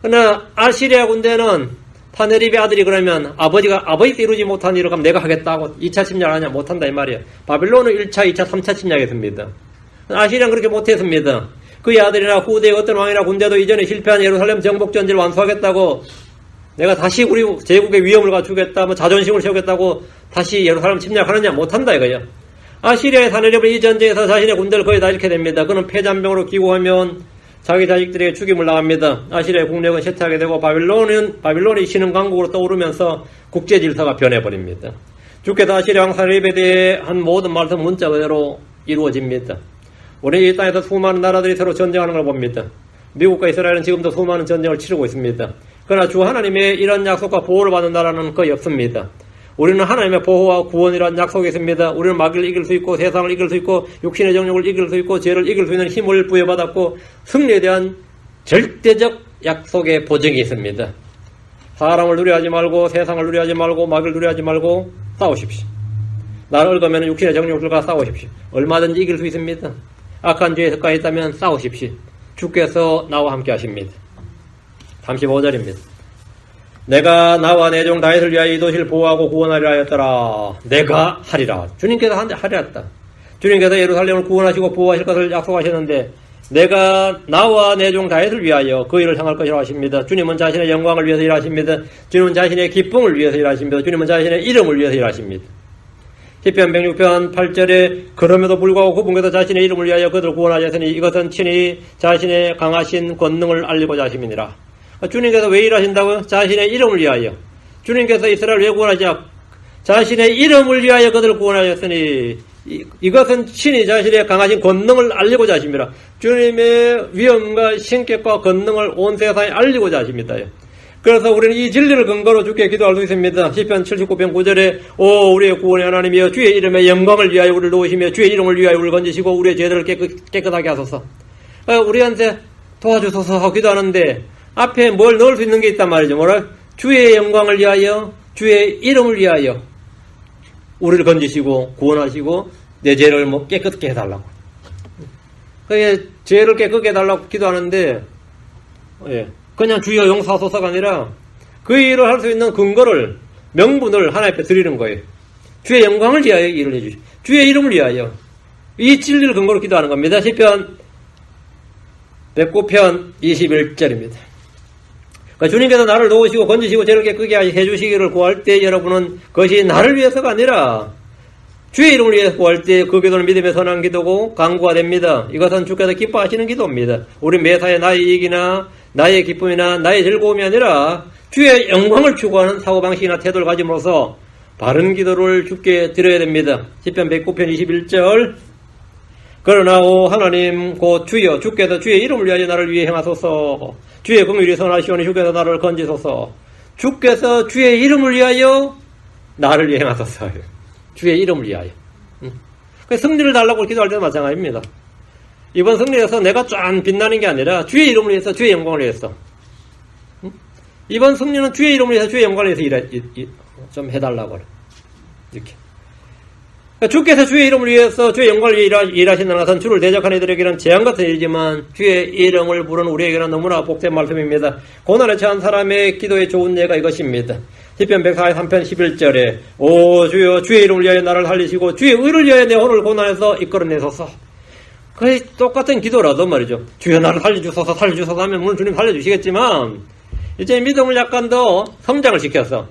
그러나 아시리아 군대는 타네립의 아들이 그러면 아버지가 이루지 못한 일을 그럼 내가 하겠다고 2차 침략을 하냐 못한다 이 말이에요. 바빌론은 1차, 2차, 3차 침략했습니다. 아시리아는 그렇게 못했습니다. 그의 아들이나 후대의 어떤 왕이나 군대도 이전에 실패한 예루살렘 정복전지를 완수하겠다고 내가 다시 우리 제국의 위험을 갖추겠다, 뭐 자존심을 세우겠다고 다시 예루살렘 침략하느냐 못한다 이거예요. 아시리아의 사내립은 이 전쟁에서 자신의 군대를 거의 다 잃게 됩니다. 그는 패잔병으로 기고하면 자기 자식들에게 죽임을 당합니다. 아시리아의 국력은 쇠퇴하게 되고 바빌론이 신흥 강국으로 떠오르면서 국제 질서가 변해버립니다. 주께서 아시리아 왕 사내립에 대해 한 모든 말씀 문자 그대로 이루어집니다. 우리 이 땅에서 수많은 나라들이 서로 전쟁하는 걸 봅니다. 미국과 이스라엘은 지금도 수많은 전쟁을 치르고 있습니다. 그러나 주 하나님의 이런 약속과 보호를 받는 나라는 거의 없습니다. 우리는 하나님의 보호와 구원이라는 약속이 있습니다. 우리는 마귀를 이길 수 있고 세상을 이길 수 있고 육신의 정욕을 이길 수 있고 죄를 이길 수 있는 힘을 부여받았고 승리에 대한 절대적 약속의 보증이 있습니다. 사람을 두려워하지 말고 세상을 두려워하지 말고 마귀를 두려워하지 말고 싸우십시오. 나를 얽으면 육신의 정욕들과 싸우십시오. 얼마든지 이길 수 있습니다. 악한 죄에 습관이 있다면 싸우십시오. 주께서 나와 함께 하십니다. 35절입니다. 내가 나와 내 종 다윗을 위하여 이 도시를 보호하고 구원하리라 하였더라. 내가 하리라. 주님께서 하리였다. 주님께서 예루살렘을 구원하시고 보호하실 것을 약속하셨는데 내가 나와 내 종 다윗을 위하여 그 일을 향할 것이라고 하십니다. 주님은 자신의 영광을 위해서 일하십니다. 주님은 자신의 기쁨을 위해서 일하십니다. 주님은 자신의 이름을 위해서 일하십니다. 시편 106편 8절에 그럼에도 불구하고 그분께서 자신의 이름을 위하여 그들을 구원하셨으니 이것은 친히 자신의 강하신 권능을 알리고자 하심이니라. 주님께서 왜 일하신다고요? 자신의 이름을 위하여. 주님께서 이스라엘 왜 구원하자? 자신의 이름을 위하여 그들을 구원하셨으니 이것은 친히 자신의 강하신 권능을 알리고자 하십니다. 주님의 위엄과 신격과 권능을 온 세상에 알리고자 하십니다. 그래서 우리는 이 진리를 근거로 주께 기도할 수 있습니다. 시편 79편 9절에 오 우리의 구원의 하나님이여 주의 이름의 영광을 위하여 우리를 도우시며 주의 이름을 위하여 우리를 건지시고 우리의 죄들을 깨끗하게 하소서. 우리한테 도와주소서 하고 기도하는데 앞에 뭘 넣을 수 있는 게 있단 말이죠. 뭐라? 주의 영광을 위하여 주의 이름을 위하여 우리를 건지시고 구원하시고 내 죄를 깨끗게 해달라고. 그게 죄를 깨끗게 해달라고 기도하는데 그냥 주여 용서하소서가 아니라 그 일을 할 수 있는 근거를 명분을 하나님 앞에 드리는 거예요. 주의 영광을 위하여 일을 해주시고 주의 이름을 위하여 이 진리를 근거로 기도하는 겁니다. 시편 109편 21절입니다. 그러니까 주님께서 나를 도우시고 건지시고 죄를 깨끗게 해주시기를 구할 때 여러분은 그것이 나를 위해서가 아니라 주의 이름을 위해서 구할 때 그 기도는 믿음의 선한 기도고 강구가 됩니다. 이것은 주께서 기뻐하시는 기도입니다. 우리 매사에 나의 이익이나 나의 기쁨이나 나의 즐거움이 아니라 주의 영광을 추구하는 사고방식이나 태도를 가짐으로써 바른 기도를 주께 드려야 됩니다. 시편 109편 21절 그러나 오 하나님 곧 주여 주께서 주의 이름을 위하여 나를 위해 행하소서. 주의 긍휼이 선하시오니 주께서 나를 건지소서. 주께서 주의 이름을 위하여 나를 위해 행하소서. 주의 이름을 위하여. 승리를 달라고 기도할 때도 마찬가지입니다. 이번 승리에서 내가 쫙 빛나는 게 아니라 주의 이름을 위해서 주의 영광을 위해서. 이번 승리는 주의 이름을 위해서 주의 영광을 위해서 좀 해달라고 이렇게. 주께서 주의 이름을 위해서 주의 영광을 위해 일하신다는 것은 주를 대적하는 이들에게는 재앙 같은 일이지만 주의 이름을 부르는 우리에게는 너무나 복된 말씀입니다. 고난에 처한 사람의 기도의 좋은 예가 이것입니다. 시편 143편 11절에 오 주여 주의 이름을 위하여 나를 살리시고 주의 의를 위하여 내 혼을 고난에서 이끌어내소서. 거의 똑같은 기도라도 말이죠. 주여 나를 살려주소서 살려주소서 하면 물론 주님 살려주시겠지만 이제 믿음을 약간 더 성장을 시켜서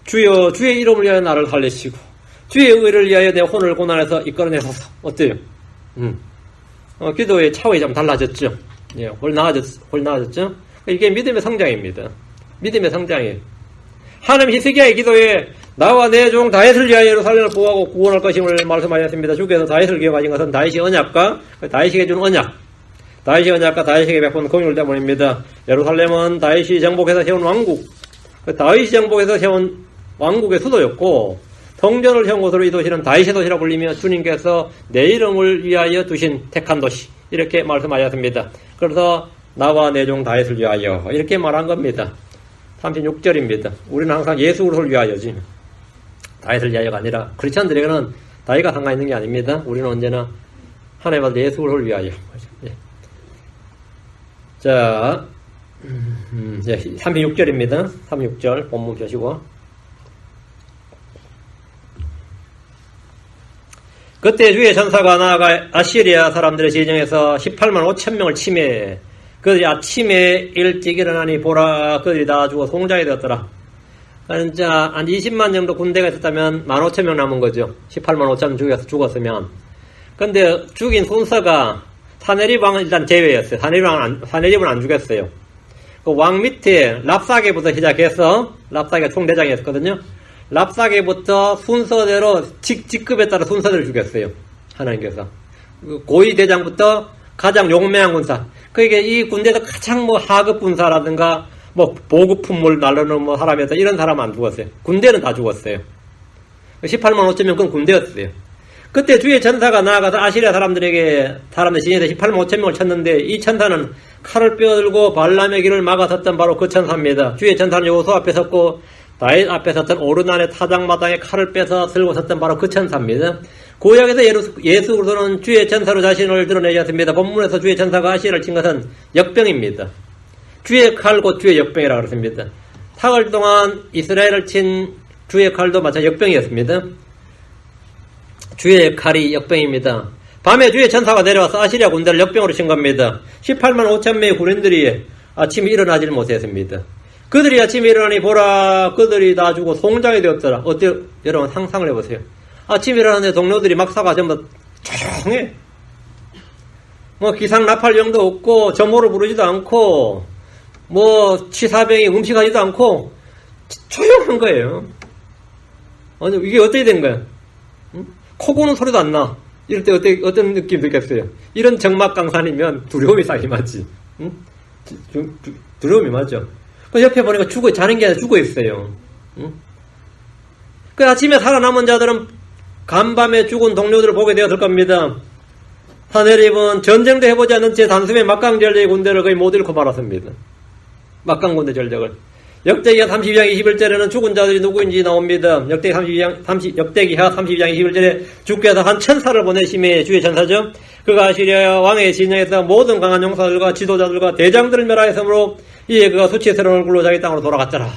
주여 주의 이름을 위하여 나를 살리시고 주의 의를 위하여 내 혼을 고난에서 이끌어내소서. 어때요? 기도의 차원이 좀 달라졌죠. 예, 훨 나아졌죠. 이게 믿음의 성장입니다. 믿음의 성장이에요. 하나님 히스기야의 기도에 나와 내 종 다윗을 위하여 예루살렘을 보호하고 구원할 것임을 말씀하셨습니다. 주께서 다윗을 기억하신 것은 다윗의 언약과 다윗에게 준 언약, 다윗의 언약과 다윗에게 베푼 공율 때문입니다. 예루살렘은 다윗이 정복해서 세운 왕국, 다윗이 정복해서 세운 왕국의 수도였고 성전을 세운 곳으로 이 도시는 다윗의 도시라 불리며 주님께서 내 이름을 위하여 두신 택한 도시, 이렇게 말씀하셨습니다. 그래서 나와 내 종 다윗을 위하여 이렇게 말한 겁니다. 36절입니다. 우리는 항상 예수 그리스도를 위하여지 다윗을 위하여가 아니라, 크리스천들에게는 다윗과 상관있는 게 아닙니다. 우리는 언제나 하나님 아들 예수 그리스도를 위하여. 예. 자, 36절입니다. 36절 본문 펴시고. 그때 주의 전사가 나아가 아시리아 사람들의 지정에서 18만 5천 명을 침해. 그들이 아침에 일찍 일어나니 보라, 그들이 다 죽어 송장이 되었더라. 그러니까 한 20만 정도 군대가 있었다면 15,000명 남은 거죠. 18만 5천 죽었으면. 근데 죽인 순서가 사네립 왕은 일단 제외였어요. 사네립은 안 죽였어요. 그 왕 밑에 랍사게부터 시작해서, 랍사게가 총대장이었거든요. 랍사게부터 순서대로 직급에 따라 순서대로 죽였어요. 하나님께서. 고위 대장부터 가장 용맹한 군사. 그러니까 이 군대에서 가장 하급 군사라든가 보급 품물 날르는 사람이었다, 이런 사람 안 죽었어요. 군대는 다 죽었어요. 18만 5천 명, 그건 군대였어요. 그때 주의 전사가 나아가서 아시리아 사람들에게, 사람들 진영에서 18만 5천 명을 쳤는데, 이 천사는 칼을 빼들고 발람의 길을 막아섰던 바로 그 천사입니다. 주의 전사는 여호수 앞에 섰고 다윗 앞에 섰던 오르난의 타작마당에 칼을 빼서 들고 섰던 바로 그 천사입니다. 구약에서 예수 그리스도는 주의 천사로 자신을 드러내셨습니다. 본문에서 주의 천사가 아시리아를 친 것은 역병입니다. 주의 칼 곧 주의 역병이라고 그랬습니다. 사흘 동안 이스라엘을 친 주의 칼도 마찬가지 역병이었습니다. 주의 칼이 역병입니다. 밤에 주의 천사가 내려와서 아시리아 군대를 역병으로 친 겁니다. 18만 5천 명의 군인들이 아침에 일어나질 못했습니다. 그들이 아침에 일어나니 보라, 그들이 다 죽고 송장이 되었더라. 어때요? 여러분 상상을 해보세요. 아침에 일어나는데 동료들이 막사가 전부 조용해. 기상 나팔령도 없고 점호를 부르지도 않고 치사병이 음식하지도 않고 조용한 거예요. 아니, 이게 어떻게 된 거야? 응? 코 고는 소리도 안 나. 이럴 때 어떤 느낌 들겠어요? 이런 적막강산이면 두려움이 사기맞지. 응? 두려움이 맞죠. 그 옆에 보니까 자는 게 아니라 죽어 있어요. 응? 그 아침에 살아남은 자들은 간밤에 죽은 동료들을 보게 되었을 겁니다. 사네립은 전쟁도 해보지 않은 채 단숨에 막강전력의 군대를 거의 못 잃고 말았습니다. 막강군대 전력을. 역대기하 32장 21절에는 죽은 자들이 누구인지 나옵니다. 역대기하 32장 21절에 주께서 한 천사를 보내심에, 주의 천사죠. 그가 아시리아 왕의 진영에서 모든 강한 용사들과 지도자들과 대장들을 멸하였으므로 이에 그가 수치스러운 얼굴로 자기 땅으로 돌아갔더라.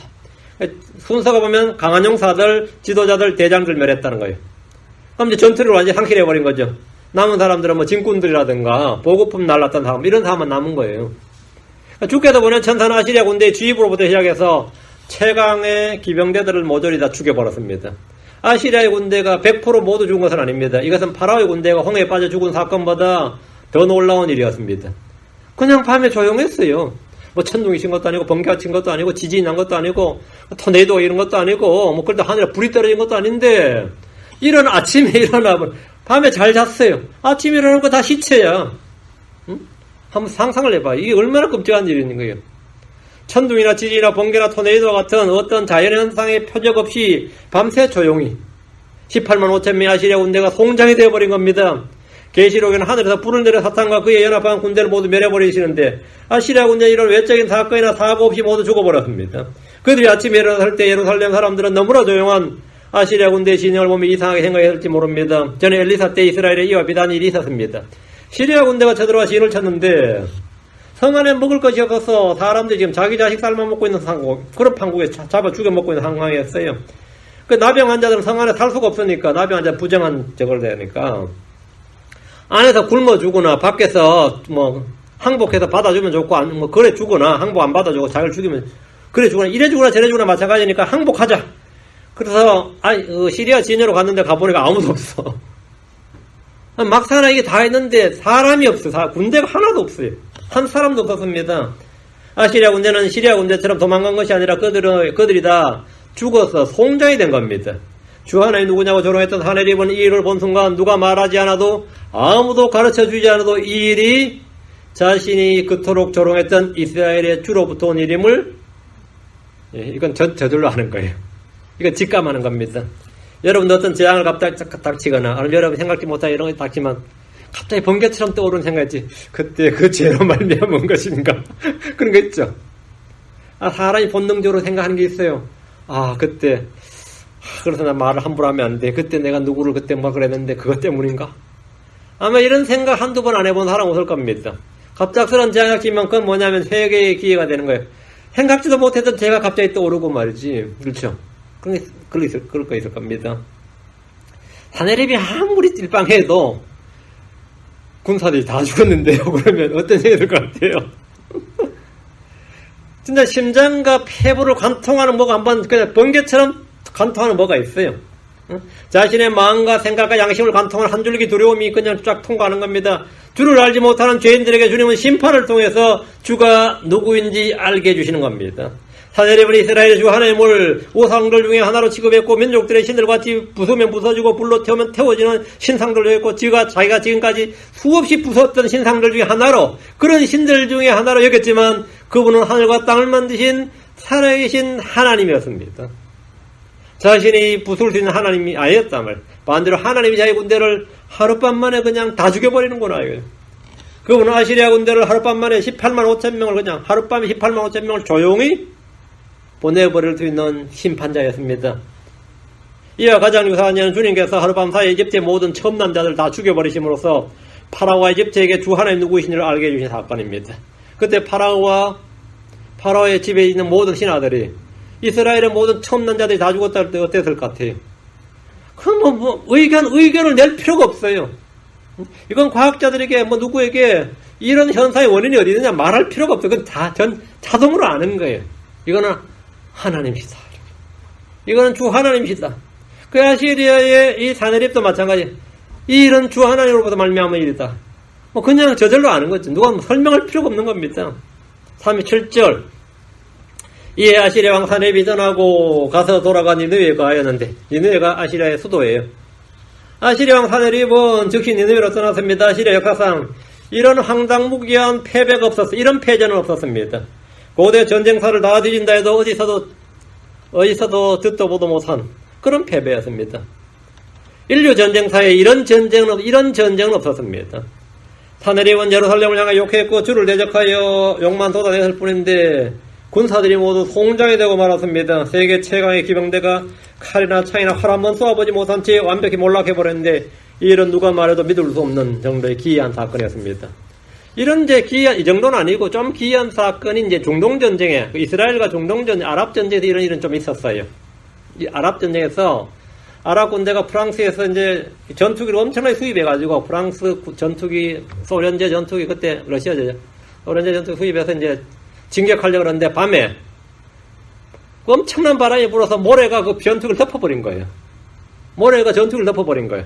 순서가 보면 강한 용사들, 지도자들, 대장들 멸했다는 거예요. 그럼 이제 전투를 완전히 상실해버린 거죠. 남은 사람들은 진군들이라든가 보급품 날랐던 사람, 이런 사람만 남은 거예요. 주께서 보낸 천사는 아시리아 군대의 주입으로부터 시작해서 최강의 기병대들을 모조리 다 죽여버렸습니다. 아시리아의 군대가 100% 모두 죽은 것은 아닙니다. 이것은 파라오의 군대가 홍해에 빠져 죽은 사건보다 더 놀라운 일이었습니다. 그냥 밤에 조용했어요. 천둥이 친 것도 아니고 번개가 친 것도 아니고 지진이 난 것도 아니고 토네이도가 이런 것도 아니고 그러다 하늘에 불이 떨어진 것도 아닌데, 아침에 일어나면 밤에 잘 잤어요. 아침에 일어나는 거 다 시체야. 응? 한번 상상을 해봐. 이게 얼마나 끔찍한 일인 거예요. 천둥이나 지진이나 번개나 토네이도와 같은 어떤 자연현상의 표적 없이 밤새 조용히 18만 5천 명의 아시리아 군대가 송장이 되어버린 겁니다. 계시록에는 하늘에서 불을 내려 사탄과 그의 연합한 군대를 모두 멸해버리시는데, 아시리아 군대는 이런 외적인 사건이나 사고 없이 모두 죽어버렸습니다. 그들이 아침에 일어났을 때 예루살렘 사람들은 너무나 조용한 아시리아 군대의 진영을 보며 이상하게 생각했을지 모릅니다. 전에 엘리사 때 이스라엘에 이와 비슷한 일이 있었습니다. 시리아 군대가 쳐들어와 진을 쳤는데 성 안에 먹을 것이 없어서 사람들이 지금 자기 자식 삶아 먹고 있는 상황, 그런 판국에 잡아 죽여 먹고 있는 상황이었어요. 그 나병 환자들은 성 안에 살 수가 없으니까, 나병 환자 부정한 저걸 되니까 안에서 굶어 죽거나 밖에서 항복해서 받아주면 좋고, 그래 죽거나 항복 안 받아주고 자기를 죽이면 그래 죽거나, 이래 죽거나 저래 죽거나 마찬가지니까 항복하자. 그래서 시리아 진영으로 갔는데 가보니까 아무도 없어. 막상 이게 다 했는데 사람이 없어요. 군대가 하나도 없어요. 한 사람도 없었습니다. 아시리아 군대는 시리아 군대처럼 도망간 것이 아니라 그들이 다 죽어서 송장이 된 겁니다. 주 하나님 누구냐고 조롱했던 사내립은 이 일을 본 순간 누가 말하지 않아도 아무도 가르쳐주지 않아도 이 일이 자신이 그토록 조롱했던 이스라엘의 주로부터 온 일임을 이건 저절로 하는 거예요. 이건 직감하는 겁니다. 여러분도 어떤 재앙을 갑자기 닥치거나 아니면 여러분 생각지 못한 이런 게 닥치면 갑자기 번개처럼 떠오르는 생각이지. 그때 그 죄로 말미암은 것인가 그런 거 있죠. 사람이 본능적으로 생각하는 게 있어요. 그때 그래서 나 말을 함부로 하면 안 돼. 그때 내가 누구를 그때 뭐 그랬는데 그것 때문인가? 아마 이런 생각 한두 번 안 해본 사람 없을 겁니다. 갑작스러운 재앙이 닥치면 그건 뭐냐면 회개의 기회가 되는 거예요. 생각지도 못했던 죄가 갑자기 떠오르고 말이지. 그렇죠? 그럴 거 있을 겁니다. 사내립이 아무리 찔빵해도 군사들이 다 죽었는데요. 그러면 어떤 생각이 들 것 같아요? 진짜 심장과 폐부를 관통하는 뭐가 한번 그냥 번개처럼 관통하는 뭐가 있어요. 자신의 마음과 생각과 양심을 관통하는 한 줄기 두려움이 그냥 쫙 통과하는 겁니다. 주를 알지 못하는 죄인들에게 주님은 심판을 통해서 주가 누구인지 알게 해주시는 겁니다. 사내립은 이스라엘의 주 하나님을 우상들 중에 하나로 취급했고 민족들의 신들과 같이 부수면 부서지고 불로 태우면 태워지는 신상들로 했고 자기가 지금까지 수없이 부쉈던 신상들 중에 하나로 그런 신들 중에 하나로 여겼지만 그분은 하늘과 땅을 만드신 살아계신 하나님이었습니다. 자신이 부술 수 있는 하나님이 아니었단 말이에요. 반대로 하나님이 자기 군대를 하룻밤 만에 그냥 다 죽여버리는구나. 그분은 아시리아 군대를 하룻밤 만에 18만 5천 명을 그냥 하룻밤에 18만 5천 명을 조용히 보내버릴 수 있는 심판자였습니다. 이와 가장 유사한 예는 주님께서 하룻밤 사이에 이집트의 모든 첨남자들 다 죽여버리심으로써 파라오와 이집트에게 주 하나님 누구이신지를 알게 해주신 사건입니다. 그때 파라오의 집에 있는 모든 신하들이 이스라엘의 모든 첨남자들이 다 죽었다 할 때 어땠을 것 같아요? 그럼 의견을 낼 필요가 없어요. 이건 과학자들에게 누구에게 이런 현상의 원인이 어디 있느냐 말할 필요가 없어요. 그건 다 자동으로 아는 거예요. 이거는 하나님이시다. 이거는 주 하나님이시다. 그 아시리아의 이 사내립도 마찬가지. 이 일은 주 하나님으로부터 말미암은 일이다. 그냥 저절로 아는 거죠. 누가 설명할 필요가 없는 겁니다. 37절. 이에 아시리아 왕 사내립이 떠나고 가서 돌아가 니느웨에 가였는데 니느웨가 아시리아의 수도예요. 아시리아 왕 사내립은 즉시 니느웨로 떠났습니다. 아시리아 역사상 이런 황당무계한 패배가 없었어요. 이런 패전은 없었습니다. 고대 전쟁사를 다 뒤진다 해도 어디서도 듣도 보도 못한 그런 패배였습니다. 인류 전쟁사에 이런 전쟁은 없었습니다. 사내립은 예루살렘을 향해 욕했고 주를 대적하여 욕만 쏟아냈을 뿐인데 군사들이 모두 송장이 되고 말았습니다. 세계 최강의 기병대가 칼이나 창이나 활 한번 쏘아보지 못한 채 완벽히 몰락해버렸는데 이 일은 누가 말해도 믿을 수 없는 정도의 기이한 사건이었습니다. 이런 이 정도는 아니고 좀 기이한 사건이 이제 중동전쟁에, 이스라엘과 아랍전쟁에서 이런 일은 좀 있었어요. 이 아랍전쟁에서 아랍 군대가 프랑스에서 이제 전투기를 엄청나게 수입해가지고 프랑스 전투기, 소련제 전투기, 그때 러시아제, 소련제 전투기 수입해서 이제 진격하려고 그러는데 밤에 엄청난 바람이 불어서 모래가 그 전투기를 덮어버린 거예요. 모래가 전투기를 덮어버린 거예요.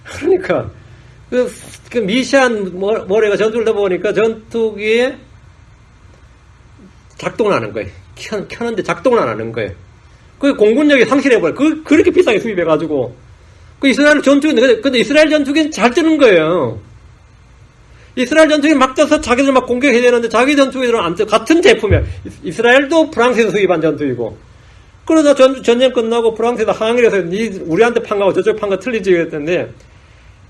그러니까 그 미시한 모래가 전투기를 덮어보니까 전투기에 작동을 안 하는 거예요. 켜는데 작동을 안 하는 거예요. 그 공군력이 상실해버려요. 그렇게 비싸게 수입해가지고. 그 이스라엘 전투기인데, 근데 이스라엘 전투기는 잘 뜨는 거예요. 이스라엘 전투기 막 떠서 자기들 막 공격해야 되는데 자기 전투기들은 안 떠. 같은 제품이야. 이스라엘도 프랑스에서 수입한 전투기고. 그러다 전쟁 끝나고 프랑스에서 항의를 해서 우리한테 판 거하고 저쪽 판 거 틀리지 그랬던데,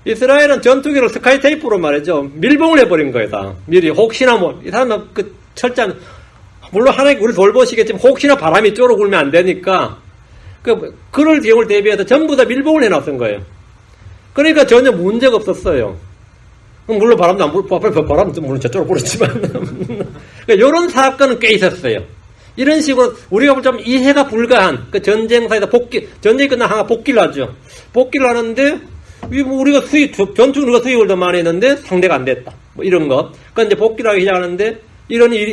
이스라엘은 전투기를 스카이 테이프로 말이죠. 밀봉을 해버린 거예요, 다. 미리. 혹시나 이 사람은 그 철저한, 물론 하나님 우리 돌보시겠지만 혹시나 바람이 쪼로 굴면 안 되니까, 그럴 경우를 대비해서 전부 다 밀봉을 해놨던 거예요. 그러니까 전혀 문제가 없었어요. 물론 바람도 안 불고, 바람도 물론 저쪽으로 불었지만. 이런 사건은 꽤 있었어요. 이런 식으로 우리가 볼 때 좀 이해가 불가한, 전쟁사에서 전쟁이 끝나면 항상 복귀를 하죠. 복귀를 하는데, 우리가 전투기가 수입을 더 많이 했는데 상대가 안 됐다. 이런 것. 이제 복귀를 하기 시작하는데,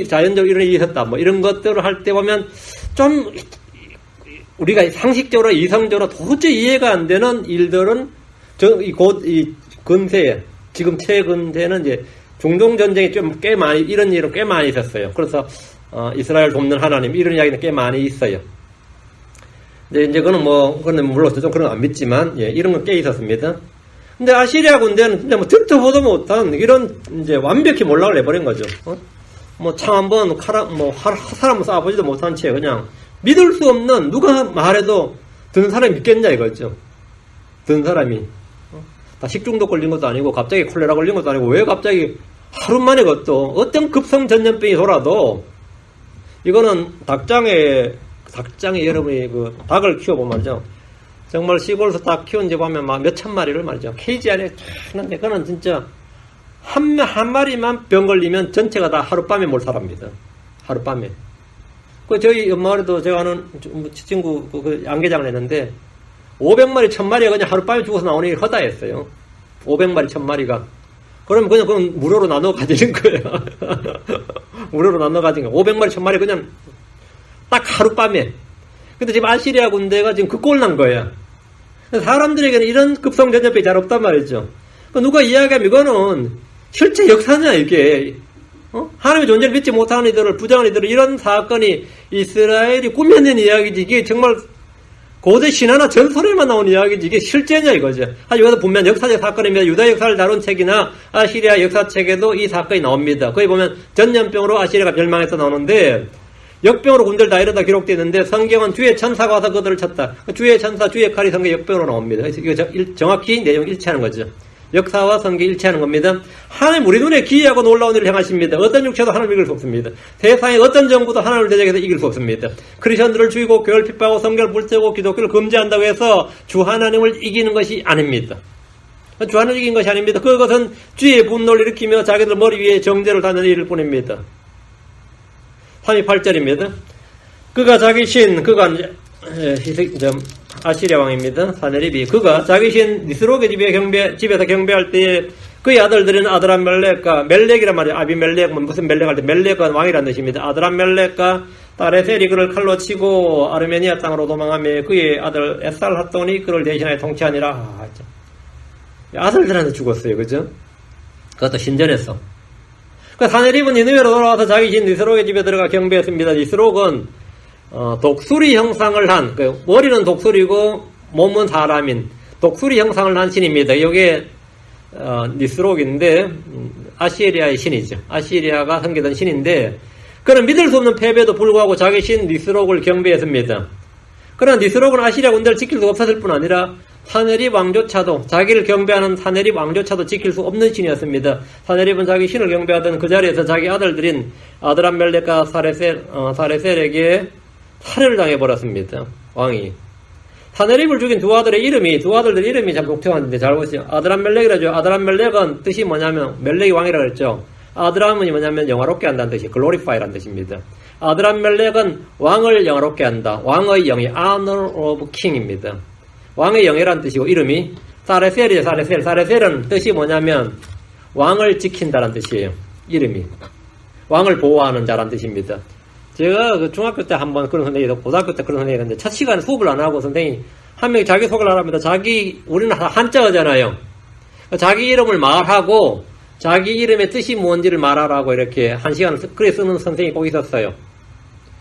자연적으로 이런 일이 있었다. 이런 것들을 할 때 보면, 좀, 우리가 상식적으로, 이성적으로 도저히 이해가 안 되는 일들은, 지금 최근세는 이제 중동 전쟁이 좀 꽤 많이, 이런 일은 꽤 많이 있었어요. 그래서, 이스라엘 돕는 하나님, 이런 이야기는 꽤 많이 있어요. 근데 이제 그거는 물론 좀 그런 거 안 믿지만, 예, 이런 건 꽤 있었습니다. 근데 아시리아 군대는 진짜 뭐 듣도 보도 못한 이런 이제 완벽히 몰락을 내버린 거죠. 참 한번 사람 쏴보지도 못한 채 그냥 믿을 수 없는 누가 말해도 듣는 사람이 믿겠냐 이거죠. 듣는 사람이. 다 식중독 걸린 것도 아니고 갑자기 콜레라 걸린 것도 아니고 왜 갑자기 하루 만에 그것도 어떤 급성 전염병이 돌아도 이거는 닭장에 여러분이 그 닭을 키워보면 말이죠. 정말 시골에서 닭 키운 집 하면 막 몇천 마리를 말이죠. 케이지 안에 쫙 하는데 그거는 진짜 한 마리만 병 걸리면 전체가 다 하룻밤에 몰살합니다. 하룻밤에. 저희 연마을에도 제가 아는 친구 그 양계장을 했는데 500마리, 1000마리가 그냥 하룻밤에 죽어서 나오는 게 허다했어요. 500마리, 1000마리가. 그러면 그건 무료로 나눠 가지는 거예요. 무료로 나눠 가지는 거예요. 500마리, 1000마리 그냥 딱 하룻밤에. 근데 지금 아시리아 군대가 지금 그 꼴 난 거예요. 사람들에게는 이런 급성 전염병이 잘 없단 말이죠. 누가 이야기하면 이거는 실제 역사냐, 이게. 하나님의 존재를 믿지 못하는 이들을, 부정하는 이들을 이런 사건이 이스라엘이 꾸며낸 이야기지. 이게 정말 고대 신화나 전설에만 나온 이야기지. 이게 실제냐, 이거죠. 하지만 이것은 분명 역사적 사건입니다. 유다 역사를 다룬 책이나 아시리아 역사책에도 이 사건이 나옵니다. 거기 보면 전염병으로 아시리아가 멸망해서 나오는데 역병으로 군대를 다 이러다 기록되어 있는데 성경은 주의 천사가 와서 그들을 쳤다. 주의 천사, 주의 칼이 성경 역병으로 나옵니다. 그래서 이거 정확히 내용 일치하는 거죠. 역사와 성경이 일치하는 겁니다. 하나님 우리 눈에 기이하고 놀라운 일을 행하십니다. 어떤 육체도 하나님을 이길 수 없습니다. 세상의 어떤 정부도 하나님을 대적해서 이길 수 없습니다. 크리스천들을 죽이고 교회를 핍박하고 성경을 불태우고 기독교를 금지한다고 해서 주 하나님을 이기는 것이 아닙니다. 주 하나님을 이기는 것이 아닙니다. 그것은 주의 분노를 일으키며 자기들 머리 위에 정죄를 다는 일일 뿐입니다. 38절입니다. 그가 자기 신, 아시리아 왕입니다. 사네립이. 그가 자기 신 니스록의 집에서 경배할 때에 그의 아들들은 아드람멜렉과 멜렉이란 말이에요. 아비멜렉, 무슨 멜렉 할 때 멜렉은 왕이라는 뜻입니다. 아드람멜렉과 딸 에셀이 그를 칼로 치고 아르메니아 땅으로 도망하며 그의 아들 에살핫돈이 그를 대신하여 통치하니라. 아들들한테 죽었어요. 그죠? 그것도 신전에서. 사네립은 니느웨로 돌아와서 자기 신 니스록의 집에 들어가 경배했습니다. 니스록은 독수리 형상을 한, 머리는 독수리고 몸은 사람인 독수리 형상을 한 신입니다. 이게 니스록인데 아시리아의 신이죠. 아시리아가 섬기던 신인데 그는 믿을 수 없는 패배에도 불구하고 자기 신 니스록을 경배했습니다. 그러나 니스록은 아시리아 군대를 지킬 수 없었을 뿐 아니라 사네립 왕조차도, 자기를 경배하는 사네립 왕조차도 지킬 수 없는 신이었습니다. 사네립은 자기 신을 경배하던 그 자리에서 자기 아들들인 아드람멜렉과 사레셀에게 살해를 당해버렸습니다. 왕이. 사네립을 죽인 두 아들들 이름이 참 독특한데 잘 보세요. 아드람멜렉이라죠. 아드람멜렉은 뜻이 뭐냐면, 멜렉이 왕이라고 했죠. 아드람은 뭐냐면 영화롭게 한다는 뜻이, glorify라는 뜻입니다. 아드람멜렉은 왕을 영화롭게 한다. 왕의 영예, honor of king입니다. 왕의 영예라는 뜻이고, 이름이 사레셀이에요. 사레셀은 뜻이 뭐냐면 왕을 지킨다는 뜻이에요. 이름이. 왕을 보호하는 자라는 뜻입니다. 제가 그 중학교 때 한번 그런 선생님이, 고등학교 때 그런 선생님이 있는데, 첫 시간에 수업을 안 하고 선생님이 한 명이 자기 소개를 안 합니다. 우리는 한자어잖아요. 자기 이름을 말하고, 자기 이름의 뜻이 뭔지를 말하라고 이렇게 한 시간을 글에 쓰는 선생님이 꼭 있었어요.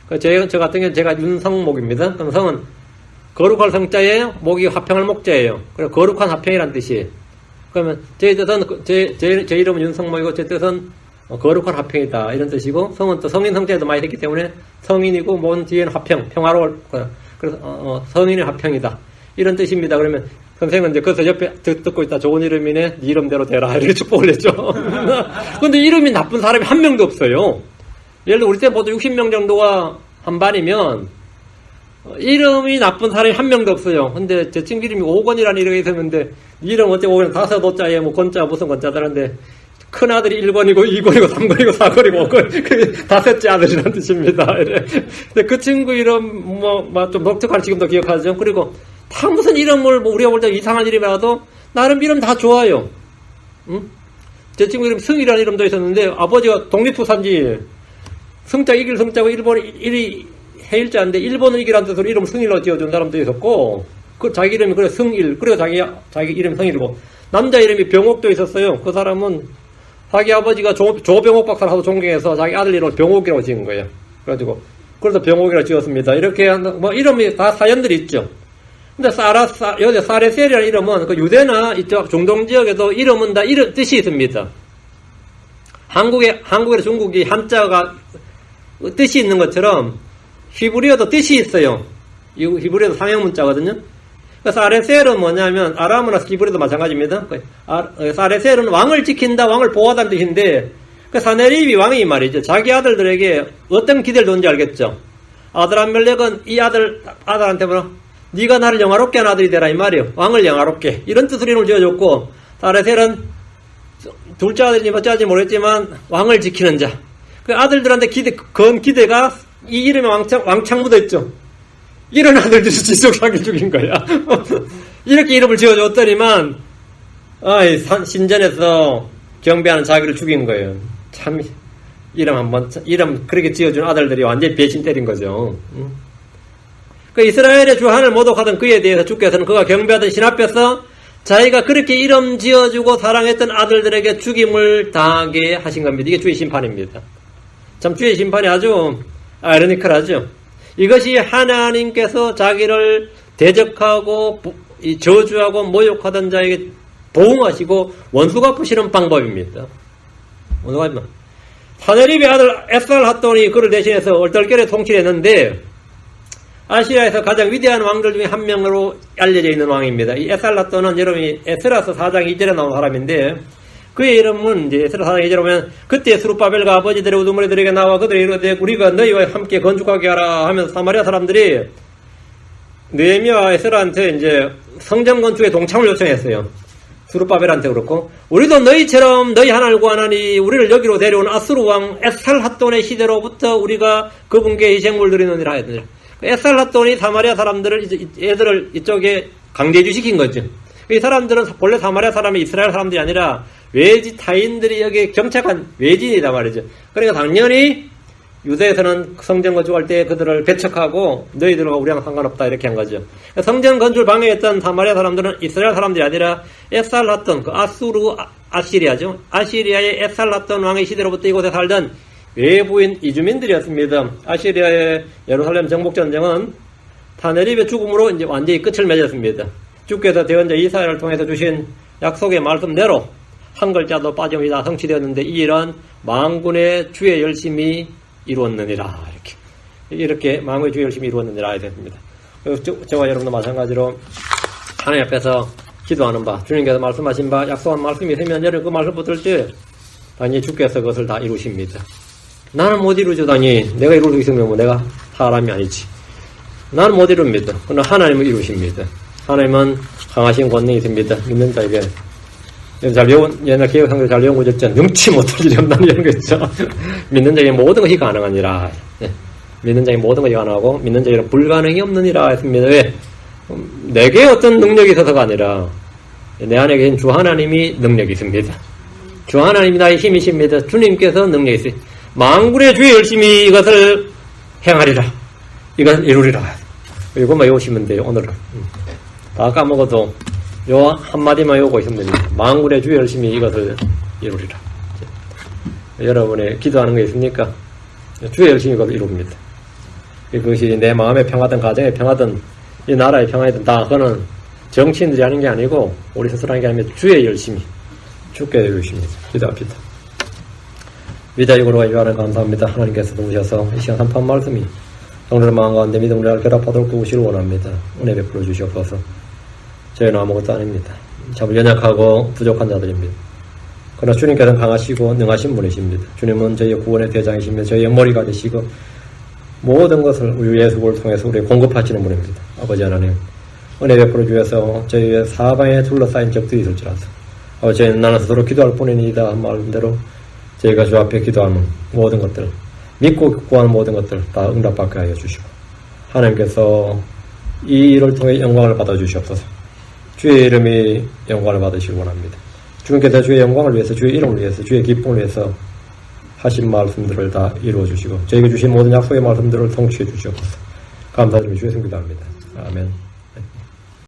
저 같은 경우는 제가 윤성목입니다. 그럼 성은 거룩할 성자예요. 목이 화평할 목자예요. 그래서 거룩한 화평이란 뜻이에요. 그러면 제 뜻은, 제 이름은 윤성목이고, 제 뜻은 거룩한 화평이다. 이런 뜻이고, 성은 또 성인 성자에도 많이 됐기 때문에 성인이고, 몸 뒤에는 화평, 평화로울 거야. 그래서, 성인의 화평이다. 이런 뜻입니다. 그러면 선생은 이제 그래서 옆에 듣고 있다. 좋은 이름이네. 네 이름대로 되라. 이렇게 축복을 했죠. 근데 이름이 나쁜 사람이 한 명도 없어요. 예를 들어 우리 때 보통 60명 정도가 한 반이면, 이름이 나쁜 사람이 한 명도 없어요. 근데 제 친구 이름이 오건이라는 이름이 있었는데, 이름 어째 오건, 5도자에 뭐 건자, 무슨 건자다는데, 큰 아들이 1권이고, 2권이고, 3권이고, 4권이고, 5권, 다섯째 아들이라는 뜻입니다. 근데 그 친구 이름, 좀 독특한 지금도 기억하죠. 그리고, 다 무슨 이름을, 우리가 볼 때 이상한 이름이라도, 나름 이름 다 좋아요. 응? 제 친구 이름 승이라는 이름도 있었는데, 아버지가 독립투사인지, 승자 이길 성자고, 일본 1위 해일자인데, 일본을 이기라는 뜻으로 이름 승일로 지어준 사람도 있었고, 자기 이름이 그래, 승일. 그리고 자기 이름이 승일이고, 남자 이름이 병옥도 있었어요. 그 사람은, 자기 아버지가 조병옥 박사를 하도 존경해서 자기 아들 이름을 병옥이라고 지은 거예요. 그래가지고 그래서 병옥이라고 지었습니다. 이렇게 뭐 이름이 다 사연들이 있죠. 근데 여기 사레셀이라는 이름은 그 유대나 이쪽 중동 지역에도 이름은 다 이름 뜻이 있습니다. 한국이나 중국이 한자가 뜻이 있는 것처럼 히브리어도 뜻이 있어요. 이 히브리어도 상형문자거든요. 사레셀은 뭐냐면 아람어나 히브리어도 마찬가지입니다. 사레셀은 왕을 지킨다, 왕을 보호하다는 뜻인데 사네립이 왕이 말이죠. 자기 아들들에게 어떤 기대를 뒀는지 알겠죠. 아들 아멜렉은 이 아들한테 뭐라 네가 나를 영화롭게 한 아들이 되라 이 말이에요. 왕을 영화롭게 이런 뜻으로 이름을 지어줬고 사레셀은 둘째 아들인지 몇째 아들인지 모르겠지만 왕을 지키는 자. 그 아들들한테 기대가 이 이름에 왕창 묻어있죠. 이런 아들들이 지속하게 죽인 거야. 이렇게 이름을 지어줬더니만 신전에서 경배하는 자기를 죽인 거예요. 참 이름 그렇게 지어준 아들들이 완전히 배신 때린 거죠. 그 이스라엘의 주 하늘 모독하던 그에 대해서 주께서는 그가 경배하던 신 앞에서 자기가 그렇게 이름 지어주고 사랑했던 아들들에게 죽임을 당하게 하신 겁니다. 이게 주의 심판입니다. 참 주의 심판이 아주 아이러니컬하죠. 이것이 하나님께서 자기를 대적하고 저주하고 모욕하던 자에게 보응하시고 원수 갚으시는 방법입니다. 사네립의 아들 에살핫돈이 그를 대신해서 얼떨결에 통치를 했는데 아시리아에서 가장 위대한 왕들 중에 한 명으로 알려져 있는 왕입니다. 이 에살핫돈은 여러분이 에스라서 4장 2절에 나온 사람인데 그의 이름은 이제 에스라 4장 2절에 보면 그때 스룹바벨과 아버지들의 우두머리들에게 나와 그들이 이르되 우리가 너희와 함께 건축하게 하라 하면서 사마리아 사람들이 느헤미야와 에스라한테 이제 성전 건축에 동참을 요청했어요. 스룹바벨한테 그렇고 우리도 너희처럼 너희 하나님을 구하나니 우리를 여기로 데려온 아수르 왕 에살핫돈의 시대로부터 우리가 그분께 희생물 드리느니라 했느니라. 에살핫돈이 사마리아 사람들을 애들을 이쪽에 강제주시킨 거죠. 이 사람들은 본래 사마리아 사람이 이스라엘 사람들이 아니라 외지 타인들이 여기에 정착한 외지인이다 말이죠. 그러니까 당연히 유대에서는 성전 건축할 때 그들을 배척하고 너희들과 우리랑 상관없다 이렇게 한 거죠. 성전 건축을 방해했던 사마리아 사람들은 이스라엘 사람들이 아니라 에살핫돈, 그 아시리아죠. 아시리아의 에살핫돈 왕의 시대로부터 이곳에 살던 외부인 이주민들이었습니다. 아시리아의 예루살렘 정복전쟁은 사네립의 죽음으로 이제 완전히 끝을 맺었습니다. 주께서 대언자 이사야를 통해서 주신 약속의 말씀대로 한 글자도 빠짐없이 다 성취되었는데 이 일은 만군의 주의 열심이 이루었느니라. 이렇게 만군의 주의 열심이 이루었느니라 해야 됩니다. 저와 여러분도 마찬가지로 하나님 앞에서 기도하는 바, 주님께서 말씀하신 바, 약속한 말씀이 있으면 여러분 그 말씀 붙을 때 당연히 주께서 그것을 다 이루십니다. 나는 못 이루죠. 당연히 내가 이룰 수 있으면 뭐 내가 사람이 아니지. 나는 못 이룹니다. 그러나 하나님은 이루십니다. 하나님은 강하신 권능이 있습니다. 믿는 자에게. 옛날 개혁상들 잘 배운 거죠. 능치 못할 일이 없다는 이런 거 있죠. 믿는 자에게 모든 것이 가능하니라. 믿는 자에게 모든 것이 가능하고 믿는 자에게는 불가능이 없느니라 했습니다. 왜? 내게 어떤 능력이 있어서가 아니라 내 안에 계신 주 하나님이 능력이 있습니다. 주 하나님이 나의 힘이십니다. 주님께서 능력이 있어요. 만군의 주의 열심히 이것을 행하리라. 이것을 이루리라. 이것만 외우시면 돼요. 오늘은. 다 까먹어도 요 한마디만 외우고 있으면 됩니다. 만군의 주의 열심히 이것을 이루리라. 여러분의 기도하는 게 있습니까? 주의 열심히 이것을 이룹니다. 그것이 내 마음의 평화든 가정의 평화든 이 나라의 평화든 다 그거는 정치인들이 하는 게 아니고 우리 스스로 하는 게 아니면 주의 열심히 주께 이루십니다. 기도합시다. 위대하고 유하는 감사합니다. 하나님께서 도우셔서 이 시간 한판 말씀이 성도의 마음 가운데 믿음을 결합하도록 도우시를 원합니다. 은혜 베풀어 주시옵소서. 저희는 아무것도 아닙니다. 참 연약하고 부족한 자들입니다. 그러나 주님께서는 강하시고 능하신 분이십니다. 주님은 저희의 구원의 대장이시며 저희의 머리가 되시고 모든 것을 우리 예수를 통해서 우리에게 공급하시는 분입니다. 아버지 하나님, 은혜 베풀어 주셔서 저희의 사방에 둘러싸인 적들이 있을지라도 아버지 저희는 나는 스스로 기도할 뿐이니이다 한 말씀대로 저희가 주 앞에 기도하는 모든 것들, 믿고 구하는 모든 것들 다 응답받게 하여 주시고 하나님께서 이 일을 통해 영광을 받아주시옵소서. 주의 이름이 영광을 받으시기 원합니다. 주님께서 주의 영광을 위해서, 주의 이름을 위해서, 주의 기쁨을 위해서 하신 말씀들을 다 이루어 주시고 저에게 주신 모든 약속의 말씀들을 통치해 주시옵소서. 감사드리며 주의 성기도합니다. 아멘.